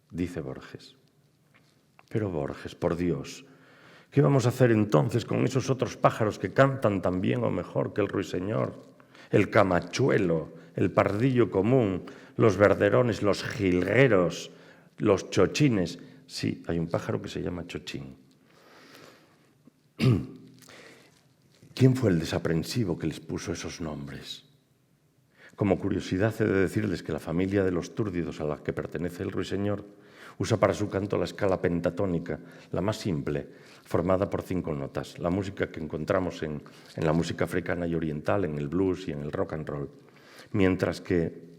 Speaker 2: dice Borges. Pero Borges, por Dios, ¿qué vamos a hacer entonces con esos otros pájaros que cantan tan bien o mejor que el ruiseñor? El camachuelo, el pardillo común, los verderones, los jilgueros, los chochines. Sí, hay un pájaro que se llama chochín. ¿Quién fue el desaprensivo que les puso esos nombres? Como curiosidad he de decirles que la familia de los túrdidos a la que pertenece el ruiseñor usa para su canto la escala pentatónica, la más simple, formada por 5 notas, la música que encontramos en la música africana y oriental, en el blues y en el rock and roll, mientras que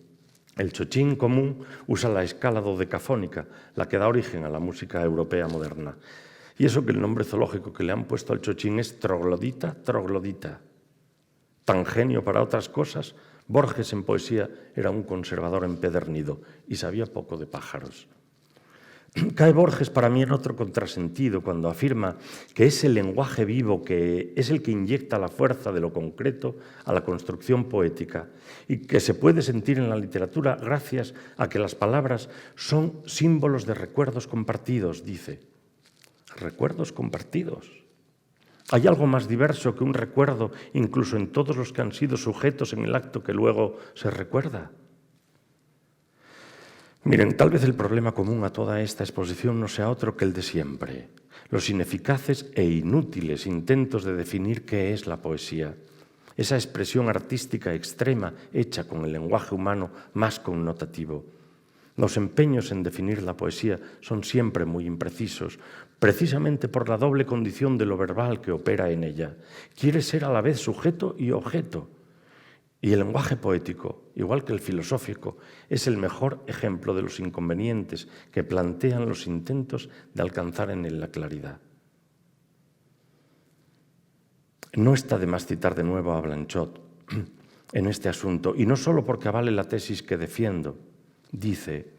Speaker 2: el chochín común usa la escala dodecafónica, la que da origen a la música europea moderna. Y eso que el nombre zoológico que le han puesto al chochín es troglodita, troglodita. Tan genio para otras cosas, Borges en poesía era un conservador empedernido y sabía poco de pájaros. Cae Borges para mí en otro contrasentido cuando afirma que es el lenguaje vivo que es el que inyecta la fuerza de lo concreto a la construcción poética y que se puede sentir en la literatura gracias a que las palabras son símbolos de recuerdos compartidos, dice. Recuerdos compartidos. ¿Hay algo más diverso que un recuerdo, incluso en todos los que han sido sujetos en el acto que luego se recuerda? Miren, tal vez el problema común a toda esta exposición no sea otro que el de siempre, los ineficaces e inútiles intentos de definir qué es la poesía, esa expresión artística extrema hecha con el lenguaje humano más connotativo. Los empeños en definir la poesía son siempre muy imprecisos, precisamente por la doble condición de lo verbal que opera en ella. Quiere ser a la vez sujeto y objeto. Y el lenguaje poético, igual que el filosófico, es el mejor ejemplo de los inconvenientes que plantean los intentos de alcanzar en él la claridad. No está de más citar de nuevo a Blanchot en este asunto, y no solo porque avale la tesis que defiendo. Dice,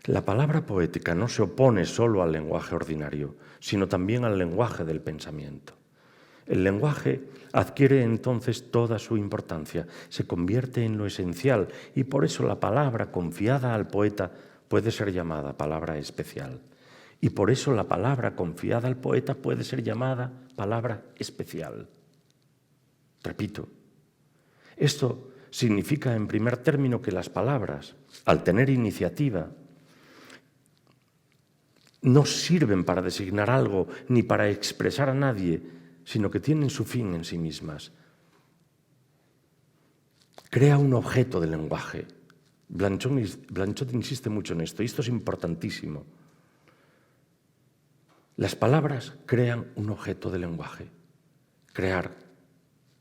Speaker 2: la palabra poética no se opone solo al lenguaje ordinario, sino también al lenguaje del pensamiento. El lenguaje adquiere entonces toda su importancia, se convierte en lo esencial y por eso la palabra confiada al poeta puede ser llamada palabra especial. Y por eso la palabra confiada al poeta puede ser llamada palabra especial. Repito, esto significa en primer término que las palabras, al tener iniciativa, no sirven para designar algo ni para expresar a nadie, sino que tienen su fin en sí mismas. Crea un objeto del lenguaje. Blanchot insiste mucho en esto, y esto es importantísimo. Las palabras crean un objeto del lenguaje. Crear,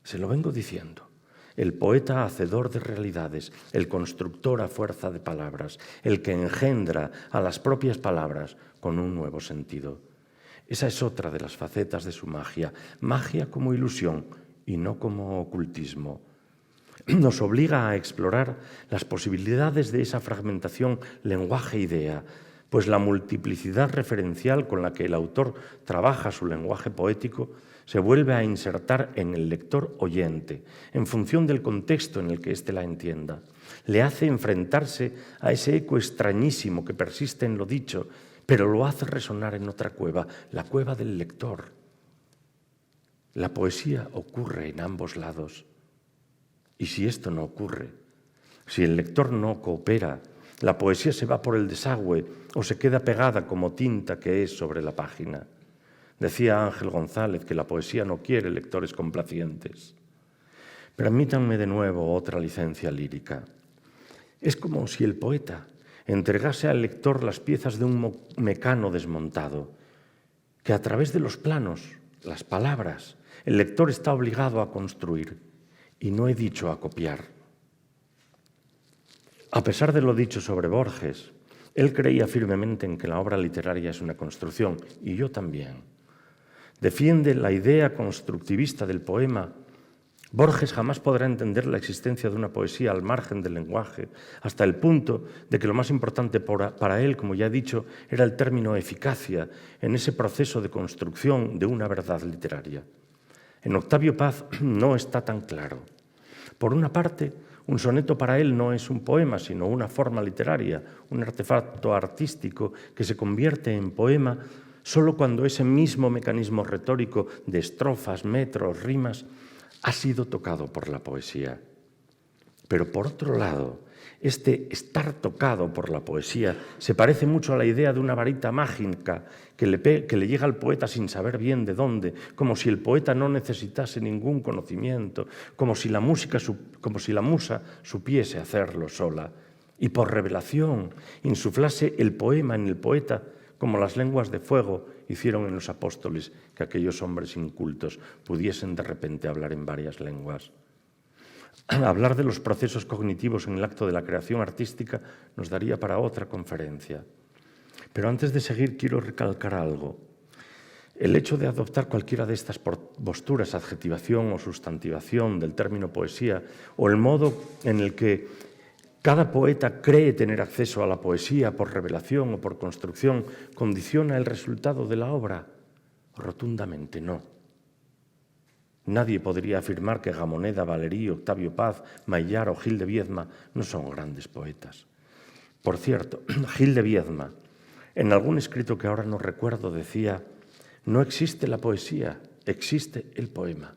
Speaker 2: se lo vengo diciendo. El poeta hacedor de realidades, el constructor a fuerza de palabras, el que engendra a las propias palabras con un nuevo sentido. Esa es otra de las facetas de su magia, magia como ilusión y no como ocultismo. Nos obliga a explorar las posibilidades de esa fragmentación lenguaje-idea, pues la multiplicidad referencial con la que el autor trabaja su lenguaje poético se vuelve a insertar en el lector oyente, en función del contexto en el que éste la entienda. Le hace enfrentarse a ese eco extrañísimo que persiste en lo dicho, pero lo hace resonar en otra cueva, la cueva del lector. La poesía ocurre en ambos lados. Y si esto no ocurre, si el lector no coopera, la poesía se va por el desagüe o se queda pegada como tinta que es sobre la página. Decía Ángel González que la poesía no quiere lectores complacientes. Permítanme de nuevo otra licencia lírica. Es como si el poeta entregase al lector las piezas de un mecano desmontado, que a través de los planos, las palabras, el lector está obligado a construir, y no he dicho a copiar. A pesar de lo dicho sobre Borges, él creía firmemente en que la obra literaria es una construcción, y yo también. defiende la idea constructivista del poema. Borges jamás podrá entender la existencia de una poesía al margen del lenguaje, hasta el punto de que lo más importante para él, como ya he dicho, era el término eficacia en ese proceso de construcción de una verdad literaria. En Octavio Paz no está tan claro. Por una parte, un soneto para él no es un poema, sino una forma literaria, un artefacto artístico que se convierte en poema solo cuando ese mismo mecanismo retórico de estrofas, metros, rimas ha sido tocado por la poesía. Pero por otro lado, este estar tocado por la poesía se parece mucho a la idea de una varita mágica que le llega al poeta sin saber bien de dónde, como si el poeta no necesitase ningún conocimiento, como si la musa supiese hacerlo sola, y por revelación insuflase el poema en el poeta, como las lenguas de fuego hicieron en los apóstoles, que aquellos hombres incultos pudiesen de repente hablar en varias lenguas. Hablar de los procesos cognitivos en el acto de la creación artística nos daría para otra conferencia. Pero antes de seguir quiero recalcar algo. El hecho de adoptar cualquiera de estas posturas, adjetivación o sustantivación del término poesía, o el modo en el que cada poeta cree tener acceso a la poesía por revelación o por construcción, ¿condiciona el resultado de la obra? Rotundamente no. Nadie podría afirmar que Gamoneda, Valéry, Octavio Paz, Maillard o Gil de Viedma no son grandes poetas. Por cierto, Gil de Viedma, en algún escrito que ahora no recuerdo, decía: no existe la poesía, existe el poema.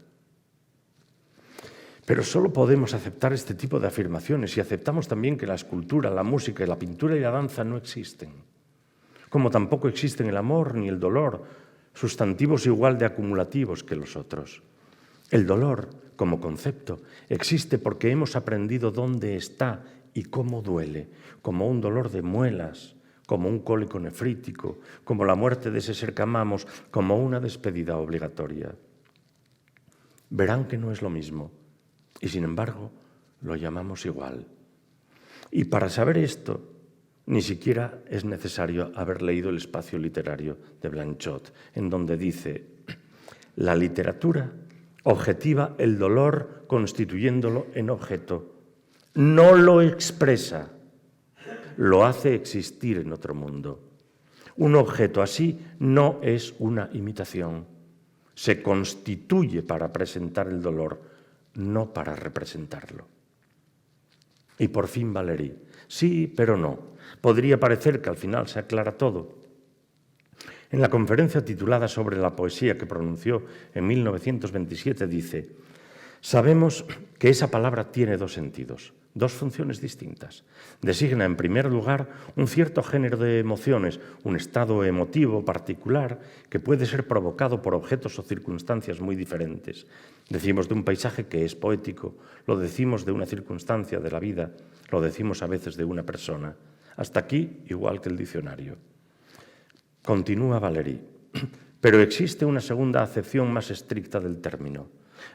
Speaker 2: Pero solo podemos aceptar este tipo de afirmaciones si aceptamos también que la escultura, la música, la pintura y la danza no existen. Como tampoco existen el amor ni el dolor, sustantivos igual de acumulativos que los otros. El dolor, como concepto, existe porque hemos aprendido dónde está y cómo duele, como un dolor de muelas, como un cólico nefrítico, como la muerte de ese ser que amamos, como una despedida obligatoria. Verán que no es lo mismo. Y sin embargo, lo llamamos igual. Y para saber esto, ni siquiera es necesario haber leído El espacio literario de Blanchot, en donde dice: la literatura objetiva el dolor constituyéndolo en objeto. No lo expresa, lo hace existir en otro mundo. Un objeto así no es una imitación. Se constituye para presentar el dolor, no para representarlo. Y por fin Valéry. Sí, pero no. Podría parecer que al final se aclara todo. En la conferencia titulada sobre la poesía que pronunció en 1927 dice: sabemos que esa palabra tiene dos sentidos, dos funciones distintas. Designa, en primer lugar, un cierto género de emociones, un estado emotivo particular que puede ser provocado por objetos o circunstancias muy diferentes. Decimos de un paisaje que es poético, lo decimos de una circunstancia de la vida, lo decimos a veces de una persona. Hasta aquí, igual que el diccionario. Continúa Valéry. Pero existe una segunda acepción más estricta del término.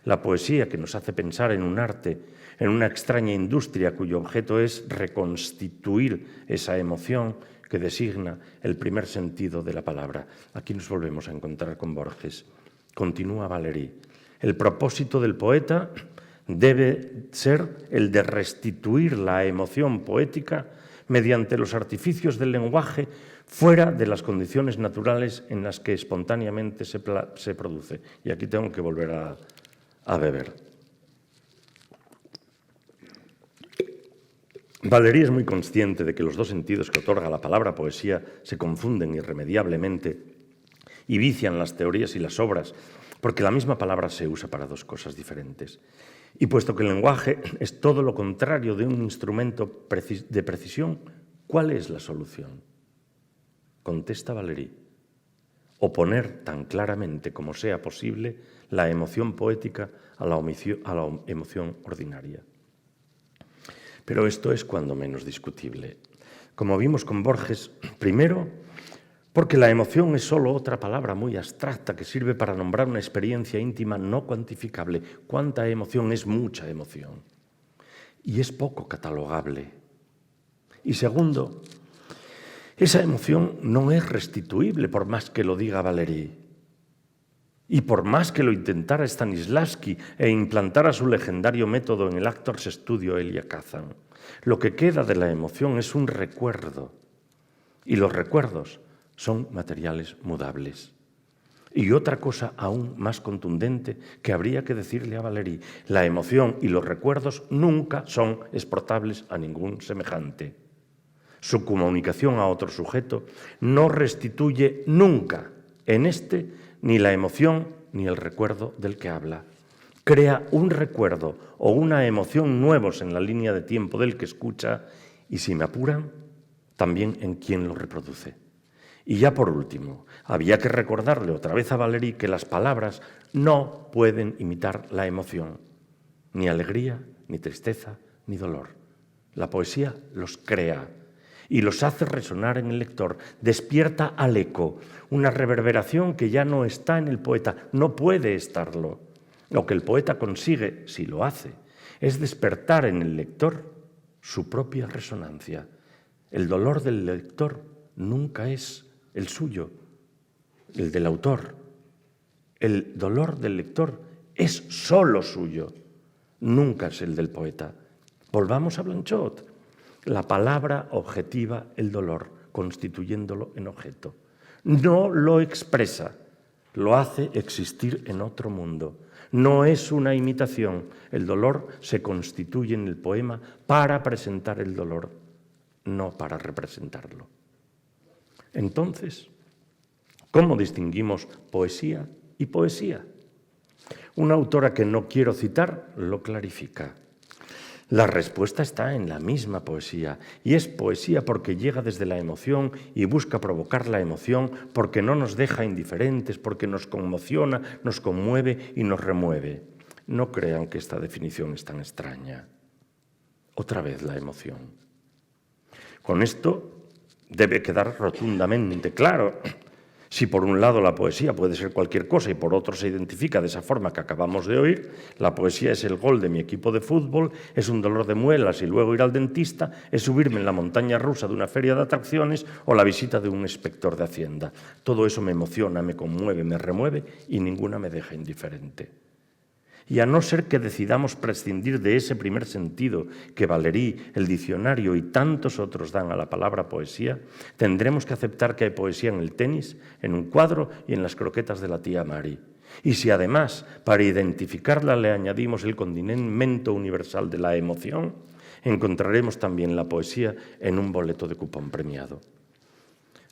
Speaker 2: La poesía, que nos hace pensar en un arte, en una extraña industria cuyo objeto es reconstituir esa emoción que designa el primer sentido de la palabra. Aquí nos volvemos a encontrar con Borges. Continúa Valéry. El propósito del poeta debe ser el de restituir la emoción poética mediante los artificios del lenguaje fuera de las condiciones naturales en las que espontáneamente se produce. Y aquí tengo que volver a beber. Valéry es muy consciente de que los dos sentidos que otorga la palabra poesía se confunden irremediablemente y vician las teorías y las obras, porque la misma palabra se usa para dos cosas diferentes. Y puesto que el lenguaje es todo lo contrario de un instrumento de precisión, ¿cuál es la solución? Contesta Valéry: oponer tan claramente como sea posible la emoción poética a la emoción ordinaria. Pero esto es cuando menos discutible. Como vimos con Borges, primero, porque la emoción es solo otra palabra muy abstracta que sirve para nombrar una experiencia íntima no cuantificable. ¿Cuánta emoción? Es mucha emoción. Y es poco catalogable. Y segundo, esa emoción no es restituible por más que lo diga Valéry. Y por más que lo intentara Stanislavski e implantara su legendario método en el Actors Studio Elia Kazan, lo que queda de la emoción es un recuerdo. Y los recuerdos son materiales mudables. Y otra cosa aún más contundente que habría que decirle a Valéry: la emoción y los recuerdos nunca son exportables a ningún semejante. Su comunicación a otro sujeto no restituye nunca en este ni la emoción ni el recuerdo del que habla. Crea un recuerdo o una emoción nuevos en la línea de tiempo del que escucha y, si me apuran, también en quien lo reproduce. Y ya por último, había que recordarle otra vez a Valéry que las palabras no pueden imitar la emoción, ni alegría, ni tristeza, ni dolor. La poesía los crea y los hace resonar en el lector, despierta al eco, una reverberación que ya no está en el poeta, no puede estarlo. Lo que el poeta consigue, si lo hace, es despertar en el lector su propia resonancia. El dolor del lector nunca es el suyo, el del autor. El dolor del lector es solo suyo, nunca es el del poeta. Volvamos a Blanchot. La palabra objetiva el dolor, constituyéndolo en objeto. No lo expresa, lo hace existir en otro mundo. No es una imitación. El dolor se constituye en el poema para presentar el dolor, no para representarlo. Entonces, ¿cómo distinguimos poesía y poesía? Una autora que no quiero citar lo clarifica. La respuesta está en la misma poesía, y es poesía porque llega desde la emoción y busca provocar la emoción, porque no nos deja indiferentes, porque nos conmociona, nos conmueve y nos remueve. No crean que esta definición es tan extraña. Otra vez la emoción. Con esto debe quedar rotundamente claro. Si por un lado la poesía puede ser cualquier cosa y por otro se identifica de esa forma que acabamos de oír, la poesía es el gol de mi equipo de fútbol, es un dolor de muelas y luego ir al dentista, es subirme en la montaña rusa de una feria de atracciones o la visita de un inspector de Hacienda. Todo eso me emociona, me conmueve, me remueve y ninguna me deja indiferente. Y a no ser que decidamos prescindir de ese primer sentido que Valéry, el diccionario y tantos otros dan a la palabra poesía, tendremos que aceptar que hay poesía en el tenis, en un cuadro y en las croquetas de la tía Mari. Y si además, para identificarla, le añadimos el condimento universal de la emoción, encontraremos también la poesía en un boleto de cupón premiado.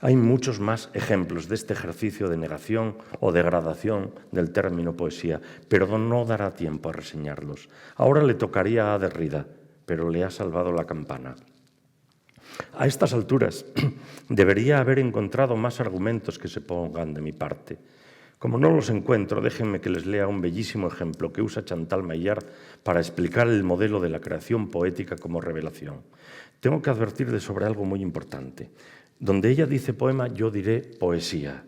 Speaker 2: Hay muchos más ejemplos de este ejercicio de negación o degradación del término poesía, pero no dará tiempo a reseñarlos. Ahora le tocaría a Derrida, pero le ha salvado la campana. A estas alturas debería haber encontrado más argumentos que se pongan de mi parte. Como no los encuentro, déjenme que les lea un bellísimo ejemplo que usa Chantal Maillard para explicar el modelo de la creación poética como revelación. Tengo que advertir sobre algo muy importante. Donde ella dice poema, yo diré poesía.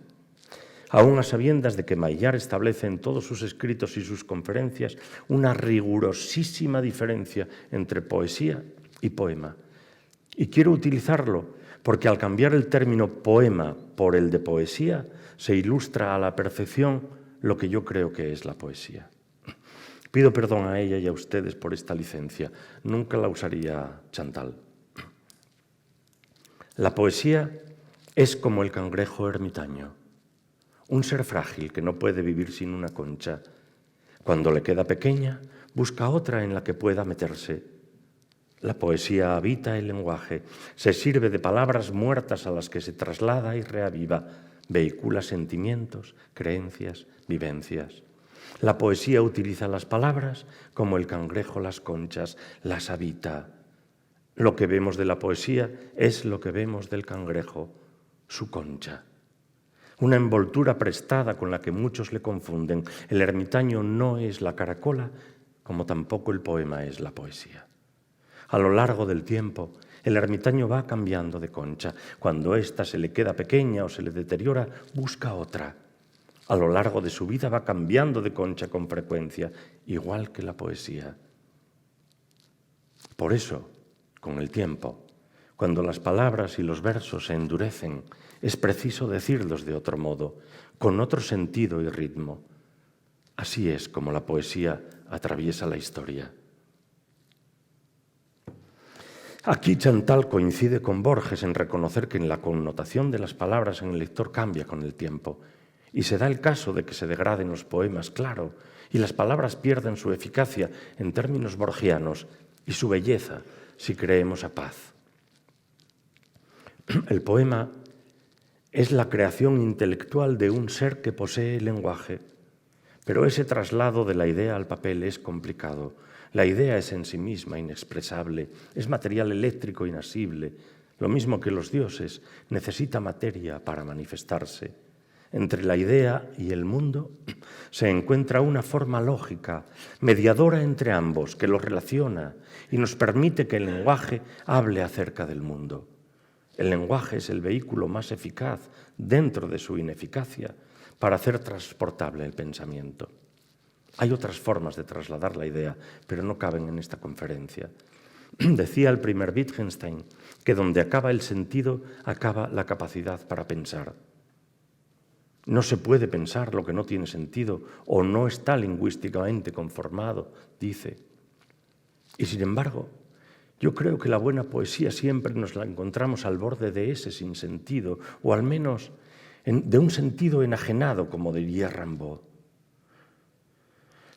Speaker 2: Aún a sabiendas de que Maillard establece en todos sus escritos y sus conferencias una rigurosísima diferencia entre poesía y poema. Y quiero utilizarlo porque al cambiar el término poema por el de poesía, se ilustra a la perfección lo que yo creo que es la poesía. Pido perdón a ella y a ustedes por esta licencia. Nunca la usaría Chantal. La poesía es como el cangrejo ermitaño, un ser frágil que no puede vivir sin una concha. Cuando le queda pequeña, busca otra en la que pueda meterse. La poesía habita el lenguaje, se sirve de palabras muertas a las que se traslada y reaviva, vehicula sentimientos, creencias, vivencias. La poesía utiliza las palabras como el cangrejo las conchas, las habita. Lo que vemos de la poesía es lo que vemos del cangrejo, su concha. Una envoltura prestada con la que muchos le confunden. El ermitaño no es la caracola, como tampoco el poema es la poesía. A lo largo del tiempo, el ermitaño va cambiando de concha. Cuando ésta se le queda pequeña o se le deteriora, busca otra. A lo largo de su vida va cambiando de concha con frecuencia, igual que la poesía. Por eso, con el tiempo, cuando las palabras y los versos se endurecen, es preciso decirlos de otro modo, con otro sentido y ritmo. Así es como la poesía atraviesa la historia. Aquí Chantal coincide con Borges en reconocer que la connotación de las palabras en el lector cambia con el tiempo, y se da el caso de que se degraden los poemas, claro, y las palabras pierden su eficacia en términos borgianos y su belleza si creemos a Paz. El poema es la creación intelectual de un ser que posee el lenguaje, pero ese traslado de la idea al papel es complicado. La idea es en sí misma inexpresable, es material eléctrico inasible, lo mismo que los dioses, necesita materia para manifestarse. Entre la idea y el mundo se encuentra una forma lógica, mediadora entre ambos, que los relaciona y nos permite que el lenguaje hable acerca del mundo. El lenguaje es el vehículo más eficaz, dentro de su ineficacia, para hacer transportable el pensamiento. Hay otras formas de trasladar la idea, pero no caben en esta conferencia. Decía el primer Wittgenstein que donde acaba el sentido, acaba la capacidad para pensar. No se puede pensar lo que no tiene sentido o no está lingüísticamente conformado, dice. Y sin embargo, yo creo que la buena poesía siempre nos la encontramos al borde de ese sinsentido, o al menos de un sentido enajenado, como diría Rimbaud.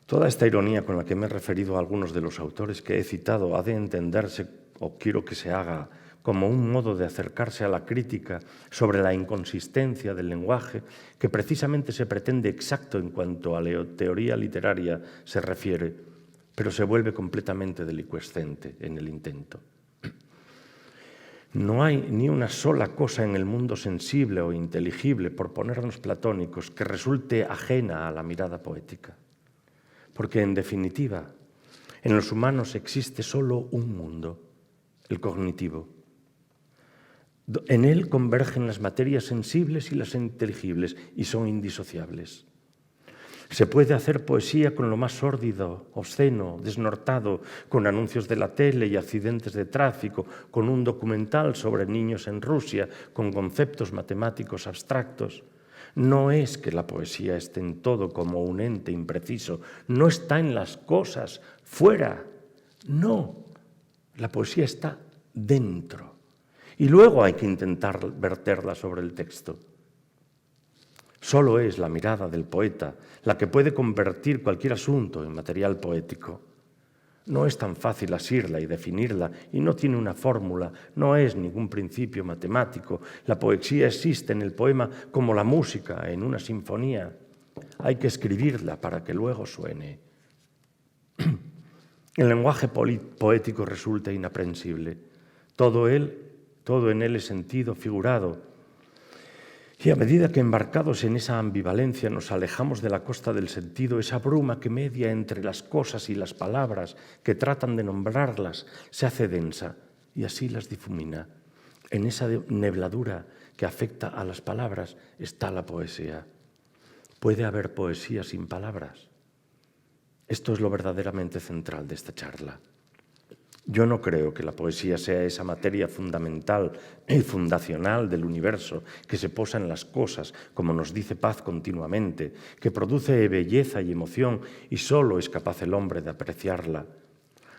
Speaker 2: Toda esta ironía con la que me he referido a algunos de los autores que he citado ha de entenderse, o quiero que se haga, como un modo de acercarse a la crítica sobre la inconsistencia del lenguaje que precisamente se pretende exacto en cuanto a la teoría literaria se refiere, pero se vuelve completamente delicuescente en el intento. No hay ni una sola cosa en el mundo sensible o inteligible, por ponernos platónicos, que resulte ajena a la mirada poética. Porque, en definitiva, en los humanos existe solo un mundo, el cognitivo. En él convergen las materias sensibles y las inteligibles y son indisociables. Se puede hacer poesía con lo más sórdido, obsceno, desnortado, con anuncios de la tele y accidentes de tráfico, con un documental sobre niños en Rusia, con conceptos matemáticos abstractos. No es que la poesía esté en todo como un ente impreciso, no está en las cosas, fuera. No, la poesía está dentro. Y luego hay que intentar verterla sobre el texto. Solo es la mirada del poeta la que puede convertir cualquier asunto en material poético. No es tan fácil asirla y definirla, y no tiene una fórmula, no es ningún principio matemático. La poesía existe en el poema como la música en una sinfonía. Hay que escribirla para que luego suene. El lenguaje poético resulta inaprensible. Todo en él es sentido figurado. Y a medida que embarcados en esa ambivalencia nos alejamos de la costa del sentido, esa bruma que media entre las cosas y las palabras que tratan de nombrarlas se hace densa y así las difumina. En esa nebladura que afecta a las palabras está la poesía. ¿Puede haber poesía sin palabras? Esto es lo verdaderamente central de esta charla. Yo no creo que la poesía sea esa materia fundamental y fundacional del universo que se posa en las cosas, como nos dice Paz continuamente, que produce belleza y emoción y solo es capaz el hombre de apreciarla.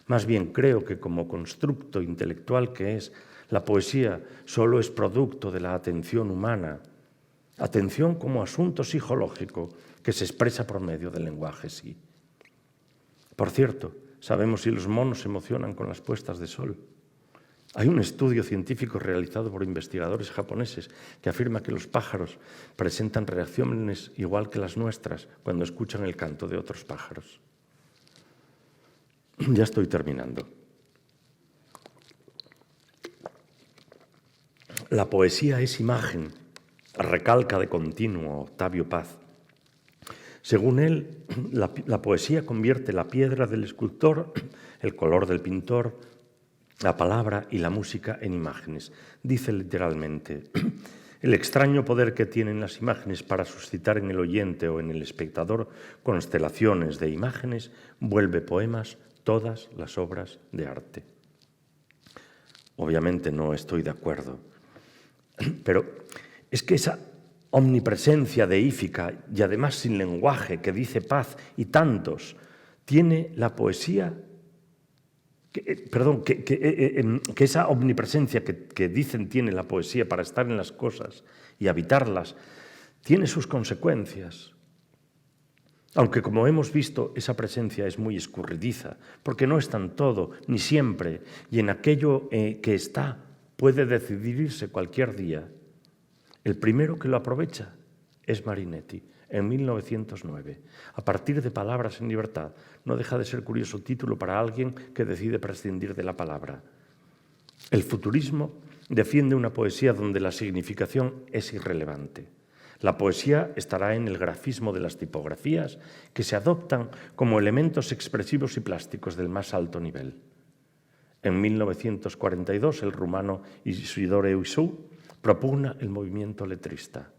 Speaker 2: Más bien creo que como constructo intelectual que es, la poesía solo es producto de la atención humana, atención como asunto psicológico que se expresa por medio del lenguaje, sí. Por cierto, sabemos si los monos se emocionan con las puestas de sol. Hay un estudio científico realizado por investigadores japoneses que afirma que los pájaros presentan reacciones igual que las nuestras cuando escuchan el canto de otros pájaros. Ya estoy terminando. La poesía es imagen, recalca de continuo Octavio Paz. Según él, la poesía convierte la piedra del escultor, el color del pintor, la palabra y la música en imágenes. Dice literalmente, el extraño poder que tienen las imágenes para suscitar en el oyente o en el espectador constelaciones de imágenes vuelve poemas todas las obras de arte. Obviamente no estoy de acuerdo, pero es que esa
Speaker 3: omnipresencia deífica y además sin lenguaje, que dice paz y tantos, tiene la poesía, que esa omnipresencia que dicen tiene la poesía para estar en las cosas y habitarlas, tiene sus consecuencias. Aunque, como hemos visto, esa presencia es muy escurridiza, porque no está en todo, ni siempre, y en aquello que está puede decidirse cualquier día. El primero que lo aprovecha es Marinetti, en 1909. A partir de Palabras en libertad, no deja de ser curioso título para alguien que decide prescindir de la palabra. El futurismo defiende una poesía donde la significación es irrelevante. La poesía estará en el grafismo de las tipografías que se adoptan como elementos expresivos y plásticos del más alto nivel. En 1942, el rumano Isidore Uisou propugna el movimiento letrista,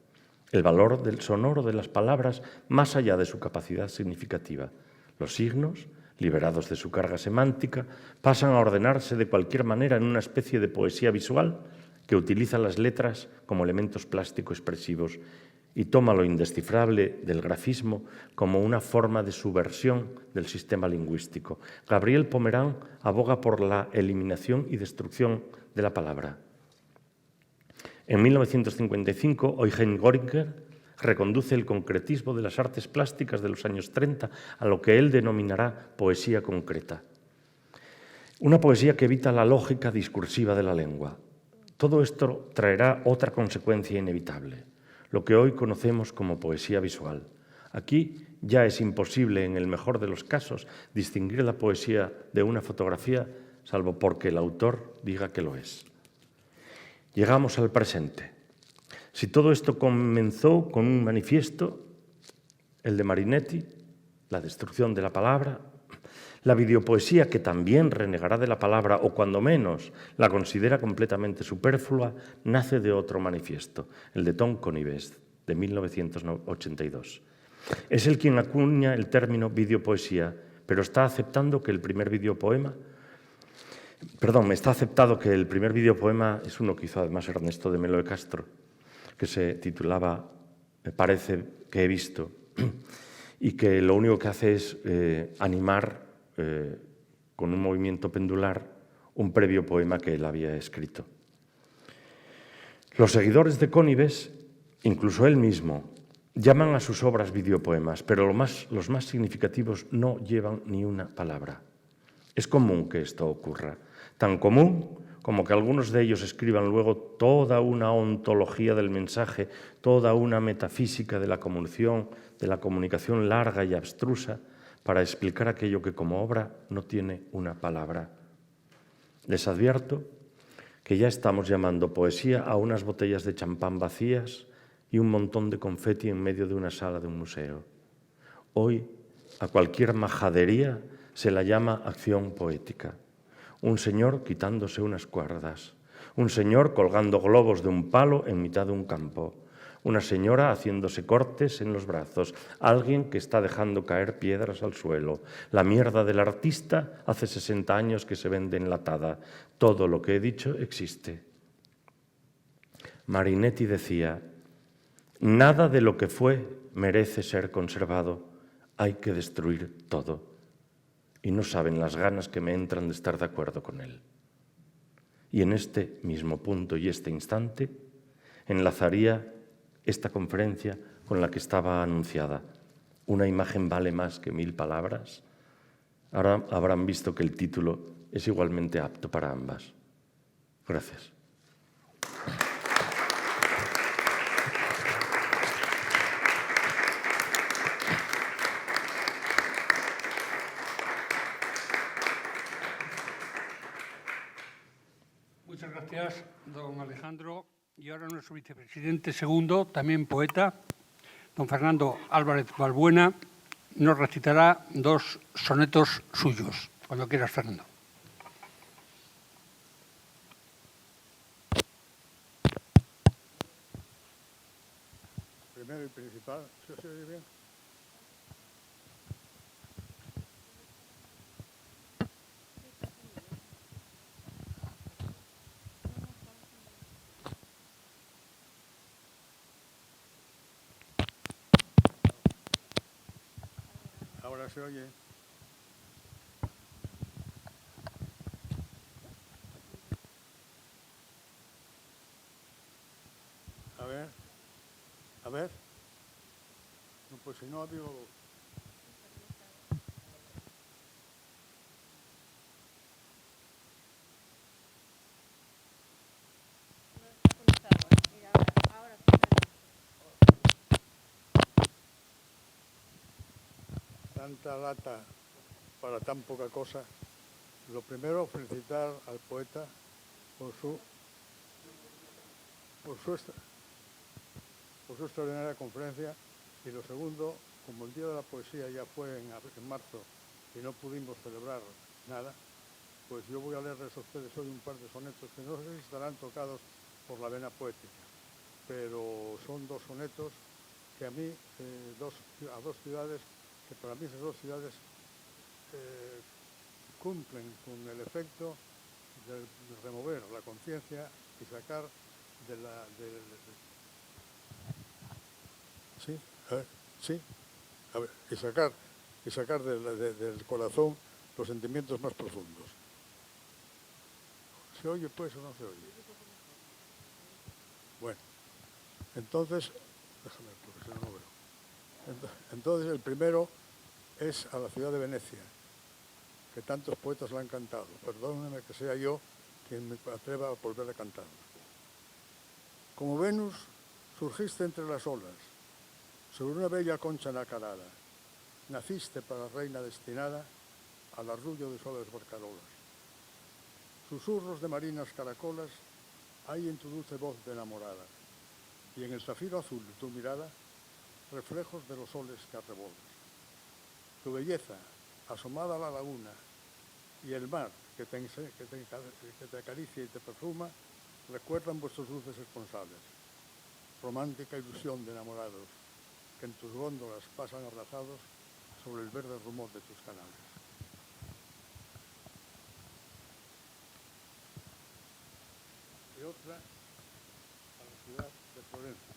Speaker 3: el valor del sonoro de las palabras más allá de su capacidad significativa. Los signos, liberados de su carga semántica, pasan a ordenarse de cualquier manera en una especie de poesía visual que utiliza las letras como elementos plástico-expresivos y toma lo indescifrable del grafismo como una forma de subversión del sistema lingüístico. Gabriel Pomerán aboga por la eliminación y destrucción de la palabra. En 1955, Eugen Göringer reconduce el concretismo de las artes plásticas de los años 30 a lo que él denominará poesía concreta. Una poesía que evita la lógica discursiva de la lengua. Todo esto traerá otra consecuencia inevitable, lo que hoy conocemos como poesía visual. Aquí ya es imposible, en el mejor de los casos, distinguir la poesía de una fotografía, salvo porque el autor diga que lo es. Llegamos al presente. Si todo esto comenzó con un manifiesto, el de Marinetti, la destrucción de la palabra, la videopoesía, que también renegará de la palabra o cuando menos la considera completamente superflua, nace de otro manifiesto, el de Tom Conives, de 1982. Es él quien acuña el término videopoesía, pero está aceptando que el primer videopoema es uno que hizo además Ernesto de Melo de Castro, que se titulaba Me parece que he visto, y que lo único que hace es animar con un movimiento pendular un previo poema que él había escrito. Los seguidores de Conives, incluso él mismo, llaman a sus obras videopoemas, pero los más significativos no llevan ni una palabra. Es común que esto ocurra, tan común como que algunos de ellos escriban luego toda una ontología del mensaje, toda una metafísica de la comunicación larga y abstrusa, para explicar aquello que como obra no tiene una palabra. Les advierto que ya estamos llamando poesía a unas botellas de champán vacías y un montón de confeti en medio de una sala de un museo. Hoy, a cualquier majadería se la llama acción poética. Un señor quitándose unas cuerdas, un señor colgando globos de un palo en mitad de un campo, una señora haciéndose cortes en los brazos, alguien que está dejando caer piedras al suelo. La mierda del artista hace 60 años que se vende enlatada. Todo lo que he dicho existe. Marinetti decía, nada de lo que fue merece ser conservado, hay que destruir todo. Y no saben las ganas que me entran de estar de acuerdo con él. Y en este mismo punto y este instante enlazaría esta conferencia con la que estaba anunciada. Una imagen vale más que 1000 palabras. Ahora habrán visto que el título es igualmente apto para ambas. Gracias.
Speaker 1: Muchas gracias, don Alejandro. Y ahora nuestro vicepresidente segundo, también poeta, don Fernando Álvarez Balbuena, nos recitará 2 sonetos suyos. Cuando quieras, Fernando.
Speaker 4: Primero y principal, ¿se oye bien? Ahora se oye. A ver. A ver. No, pues si no ha habido... Tanta lata para tan poca cosa. Lo primero, felicitar al poeta por su extraordinaria conferencia. Y lo segundo, como el Día de la Poesía ya fue en marzo y no pudimos celebrar nada, pues yo voy a leerles a ustedes hoy un par de sonetos que no sé si estarán tocados por la vena poética, pero son dos sonetos que a mí, a dos ciudades, que para mí esas dos ciudades cumplen con el efecto de remover la conciencia y sacar y sacar del corazón los sentimientos más profundos. ¿Se oye pues o no se oye? Bueno, entonces, déjame porque si no, no veo. Entonces el primero es a la ciudad de Venecia, que tantos poetas la han cantado. Perdónenme que sea yo quien me atreva a volver a cantarla. Como Venus, surgiste entre las olas, sobre una bella concha nacarada. Naciste para reina destinada al arrullo de suaves barcarolas. Susurros de marinas caracolas hay en tu dulce voz de enamorada, y en el zafiro azul de tu mirada, reflejos de los soles que arrebolas. Tu belleza, asomada a la laguna, y el mar que te acaricia y te perfuma, recuerdan vuestros dulces responsables. Romántica ilusión de enamorados, que en tus góndolas pasan abrazados sobre el verde rumor de tus canales. Y otra a la ciudad de Florencia.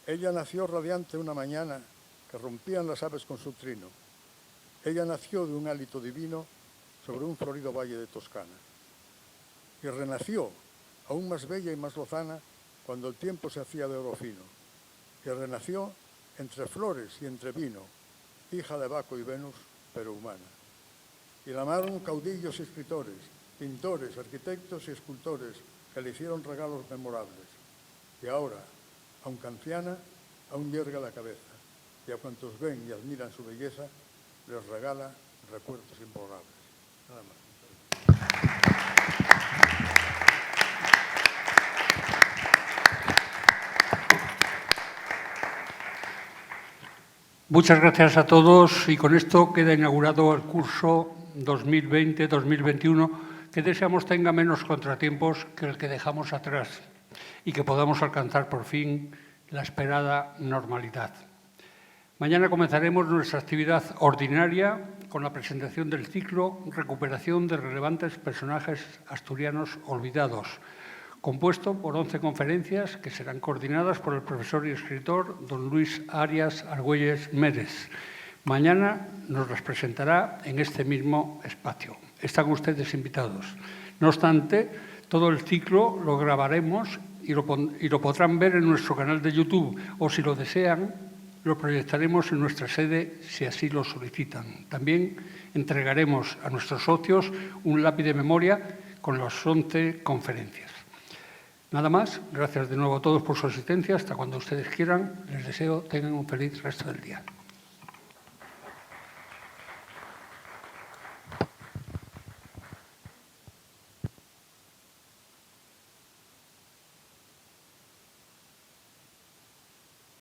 Speaker 4: Ella nació radiante una mañana que rompían las aves con su trino. Ella nació de un hálito divino sobre un florido valle de Toscana. Y renació, aún más bella y más lozana, cuando el tiempo se hacía de oro fino. Y renació entre flores y entre vino, hija de Baco y Venus, pero humana. Y la amaron caudillos y escritores, pintores, arquitectos y escultores, que le hicieron regalos memorables. Y ahora, aunque anciana, aún yerga la cabeza, y a cuantos ven y admiran su belleza, les regala recuerdos imborrables. Nada más.
Speaker 1: Muchas gracias a todos y con esto queda inaugurado el curso 2020-2021 que deseamos tenga menos contratiempos que el que dejamos atrás y que podamos alcanzar por fin la esperada normalidad. Mañana comenzaremos nuestra actividad ordinaria con la presentación del ciclo Recuperación de relevantes personajes asturianos olvidados, compuesto por 11 conferencias que serán coordinadas por el profesor y escritor don Luis Arias Argüelles Mérez. Mañana nos las presentará en este mismo espacio. Están ustedes invitados. No obstante, todo el ciclo lo grabaremos y lo podrán ver en nuestro canal de YouTube o, si lo desean, lo proyectaremos en nuestra sede si así lo solicitan. También entregaremos a nuestros socios un lápiz de memoria con las 11 conferencias. Nada más, gracias de nuevo a todos por su asistencia. Hasta cuando ustedes quieran, les deseo tengan un feliz resto del día.